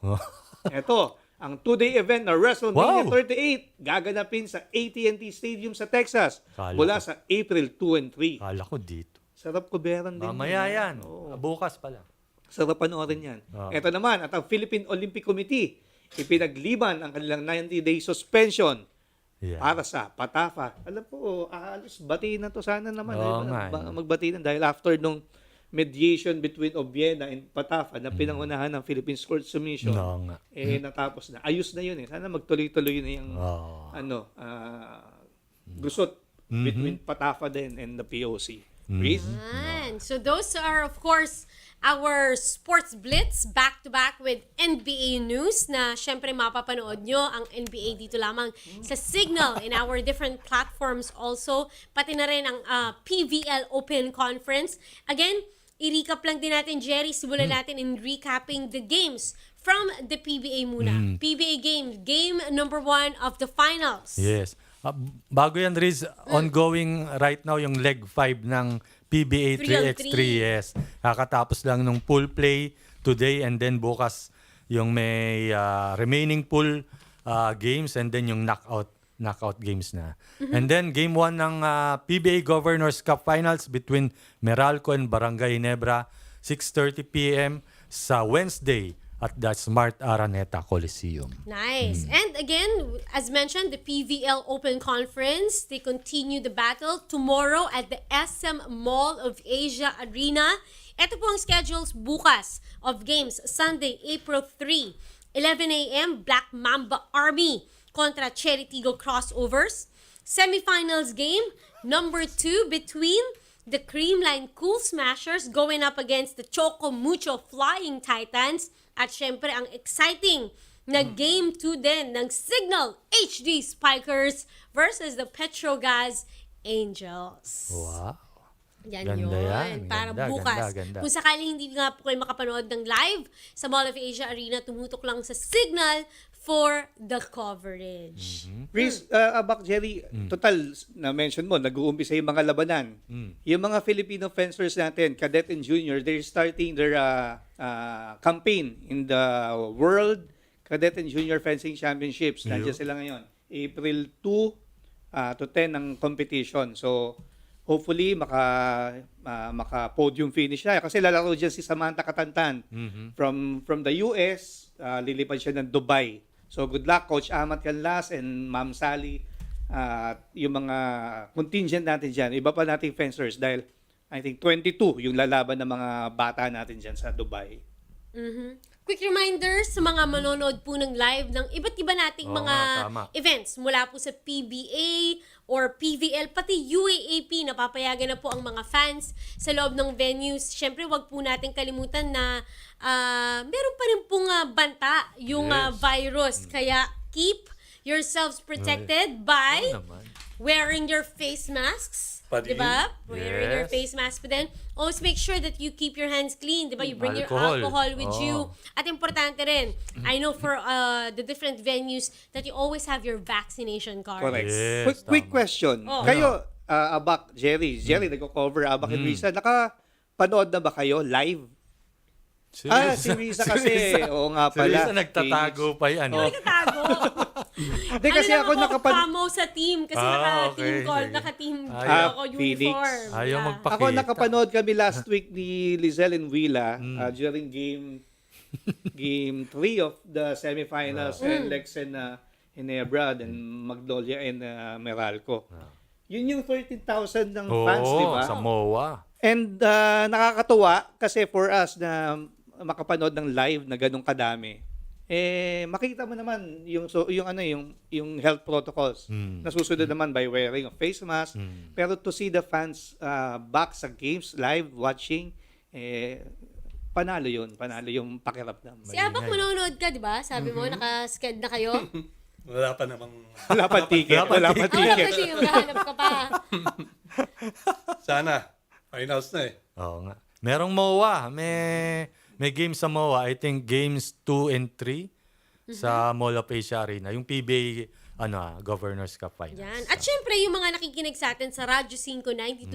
Eto, ang 2-day event na WrestleMania Wow. 38 gaganapin sa AT&T Stadium sa Texas mula sa April 2 and 3. Kala ko dito. Sarap kuberan din. Mamaya yan. Bukas pala. Sarap panoorin yan. Ito naman, at ang Philippine Olympic Committee, ipinagliban ang kanilang 90-day suspension para sa Patafa. Alam po, alos bati na to sana naman. Magbati na dahil after nung mediation between Obiena and Patafa na pinangunahan ng Philippine Court Submission, natapos na. Ayos na yun eh. Sana magtuloy-tuloy na yung gusot between Patafa din and the POC. Please? So those are, of course, our Sports Blitz back-to-back with NBA news na syempre mapapanood nyo ang NBA dito lamang sa Signal in our different platforms also. Pati na rin ang PVL Open Conference. Again, i-recap lang din natin, Jerry. Simulan natin in recapping the games from the PBA muna. PBA game number 1 of the finals. Yes. Bago yan, Riz, ongoing right now yung leg 5 ng PBA 3x3. Yes. Kakatapos lang nung pool play today and then bukas yung may remaining pool games and then yung knockout games na. And then game 1 ng PBA Governors Cup Finals between Meralco and Barangay Ginebra, 6:30 p.m. sa Wednesday at the Smart Araneta Coliseum. Nice. And again, as mentioned, the PVL Open Conference, they continue the battle tomorrow at the SM Mall of Asia Arena. Ito po ang schedules bukas of games. Sunday, April 3, 11 a.m., Black Mamba Army kontra Cherry Eagle Crossovers. Semifinals game, number 2 between the Creamline Cool Smashers going up against the Choco Mucho Flying Titans. At syempre, ang exciting na game 2 din ng Signal HD Spikers versus the Petrogas Angels. Wow. Yan Ganda yun. yan. Para Ganda, bukas. ganda. Kung sakaling hindi nga po kayo makapanood ng live sa Mall of Asia Arena, tumutok lang sa Signal for the coverage. Riz, Abak Jerry, total, na-mention mo, nag-uumpisa yung mga labanan. Yung mga Filipino fencers natin, cadet and junior, they're starting their campaign in the World Cadet and Junior Fencing Championships. Nandiyan sila ngayon. April 2 to 10 ang competition. So, hopefully, maka-podium finish siya. Kasi lalaro dyan si Samantha Katantan from the US, lilipad siya ng Dubai. So, good luck, Coach Amat Canlas and Ma'am Sally. Yung mga contingent natin dyan, iba pa nating fencers dahil I think 22 yung lalaban ng mga bata natin dyan sa Dubai. Quick reminder sa mga manonood po ng live ng iba't iba nating mga events mula po sa PBA or PVL, pati UAAP, napapayagan na po ang mga fans sa loob ng venues. Siyempre, wag po natin kalimutan na meron pa rin pong banta yung virus. Kaya keep yourselves protected by wearing your face masks. Diba? Wearing your face mask. But then, always make sure that you keep your hands clean. Diba? You bring your alcohol with you. At importante rin, I know for the different venues that you always have your vaccination card. Correct. Yes, Quick question. Kayo, Abak, Jerry, nag-cover Abak and Risa. Nakapanood na ba kayo live? Si Risa kasi. Oo nga pala. Si Risa nagtatago pa yan. Nagtatago? Hindi kasi ako nakapamo sa team kasi naka-team call, naka-team ako uniform. Ayaw magpakita. Ako nakapanood kami last week ni Lizelle and Willa during game 3 of the semifinals and Lexen Ginebra and Magnolia and Meralco. Yun yung 13,000 ng fans, di ba? Sa MOA. And nakakatuwa kasi for us na makapanood ng live na ganun kadami, makita mo naman yung health protocols. Nasusunod naman by wearing a face mask. Pero to see the fans back sa games live watching, panalo yung pakiramdam. Si Abak, manonood ka, di ba? Sabi mo, naka-sked na kayo. Wala pa namang... Wala pa ticket. Wala pa ticket. Maghahanap ka pa. Sana. Finals na Oo nga. Merong MOA. May game sa MOA. I think games 2 and 3 sa Mall of Asia Arena. Yung PBA Governors Cup Finals. Yan. At syempre, yung mga nakikinig sa atin sa Radyo 5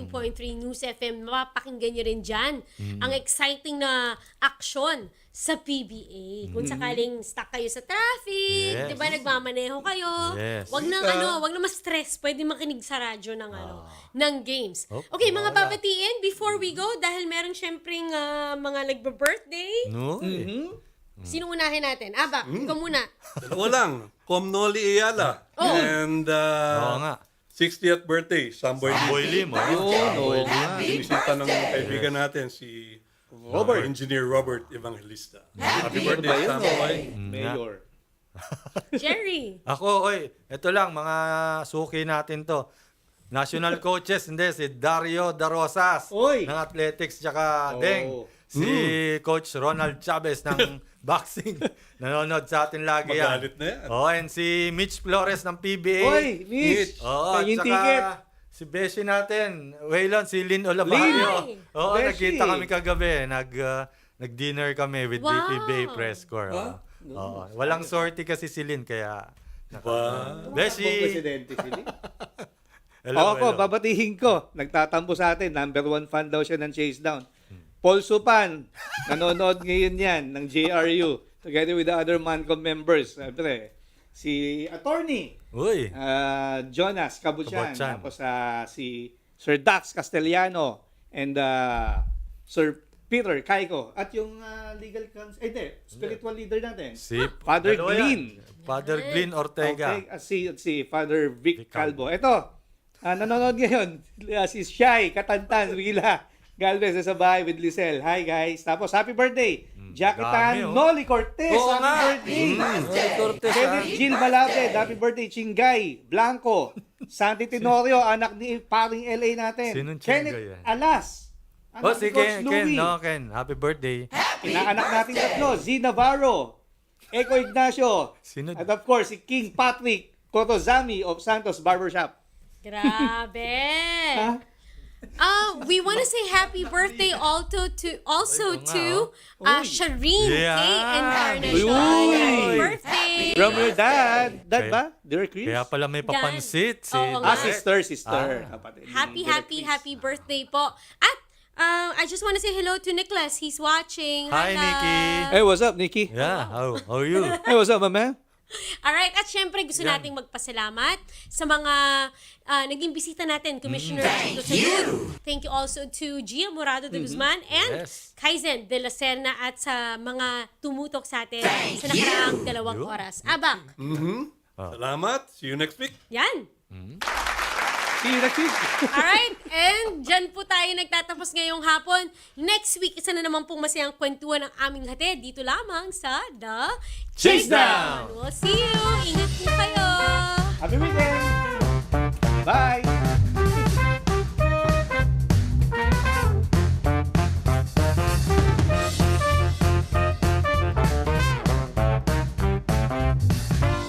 92.3 News FM, mapapakinggan nyo rin dyan ang exciting na aksyon sa PBA. Kung sakaling stuck kayo sa traffic, di ba, nagmamaneho kayo, wag na ma-stress, pwede makinig sa radyo ng games. Okay, mga babatiin, before we go, dahil meron syempreng mga nagbe-birthday. Sino unahin natin? Abak, ikaw muna. Dalawa lang. Comnoli Iyala. And 60th birthday, Samboy Lim. Binisita ng kaibigan natin si Engineer Robert Evangelista. Happy birthday, Samboy. Mayor. Jerry. Ako, ito lang, mga suki natin to. National coaches, si Dario Darosas ng athletics, tsaka Deng. Si Coach Ronald Chavez ng boxing. Nanonood sa atin lagi yan. Magalit na yan. And si Mitch Flores ng PBA. Mitch! At yung saka ticket. Si Beshi natin. Waylon, si Lynn Olabarrio. Lynn! Oo, Beshi! nakita kami kagabi. Nag-dinner kami with the Wow! PBA press corps. Huh? Oo. Walang sortie kasi si Lynn, kaya... Bakong Beshi! presidente sila. Hello, Ako, hello. babatihin ko. Nagtatampo sa atin. Number 1 fan daw siya ng Chasedown. Paul Supan, nanonood ngayon yan ng JRU together with the other Mancom members. Siyempre, si attorney Uy! Jonas Cabuchan. Cabuchan. Tapos si Sir Dax Castellano and Sir Peter Kaiko. At yung legal counsel, spiritual leader natin. Si Father dalawa Glyn. yan. Father Glyn Ortega. Si Father Vic Calvo. Ito, nanonood ngayon. Si Shai Katantan, Wila Galvez sa bahay with Lisel. Hi guys. Tapos happy birthday. Jackietan dami, oh. Noli Cortez. Oo Happy nga. birthday. Noli Cortez, Kenneth Jill Malabed. Happy birthday. Chingay Blanco. Santi Tenorio, anak ni paring LA natin. Sinong Kenneth Chingay yan? Alas. Oh, Anak si ni Coach Ken. Louie. Ken. Happy birthday. Inaanak natin tatlo. Z Navarro. Eko Ignacio. Sino? At of course, si King Patrick Cotozami of Santos Barbershop. Grabe. We want to say happy birthday also to Shireen Yeah. K. Encarnacion. Uy. Happy birthday. From your dad. Dad ba? Dear Chris? Kaya pala may papansit. Si Oo nga. Sister. Kapatid. Happy birthday po. At I just want to say hello to Nicholas. He's watching. Hi, Nikki. Hey, what's up, Nikki? Yeah, how are you? Hey, what's up, my man? Alright, at syempre gusto nating magpasalamat sa mga naging bisita natin, Commissioner Chito Salud. Thank you also to Jia Morado-De Guzman and Yes. Kaizen Dela Serna at sa mga tumutok sa atin sa nakaraang 2 oras. Abang, Salamat. See you next week. yan. See you next week. Alright, and dyan po tayo nagtatapos ngayong hapon. Next week, isa na naman pong masayang kwentuhan ng aming hatid dito lamang sa The Chasedown! We'll see you. Ingat po kayo. Happy weekend. Bye.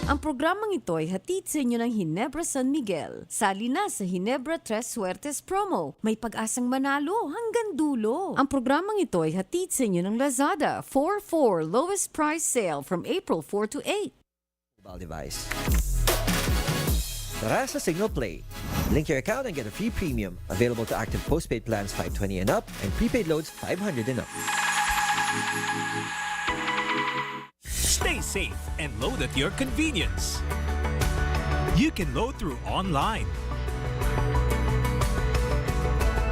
Ang programang ito ay hatid sa inyo ng Ginebra San Miguel. Sali na sa Ginebra Tres Suertes promo. May pag-asang manalo hanggang dulo. Ang programang ito ay hatid sa inyo ng Lazada 4-4 lowest price sale from April 4 to 8. Mobile device. Tara sa Signal Play. Link your account and get a free premium. Available to active postpaid plans 520 and up and prepaid loads 500 and up. Stay safe and load at your convenience. You can load through online,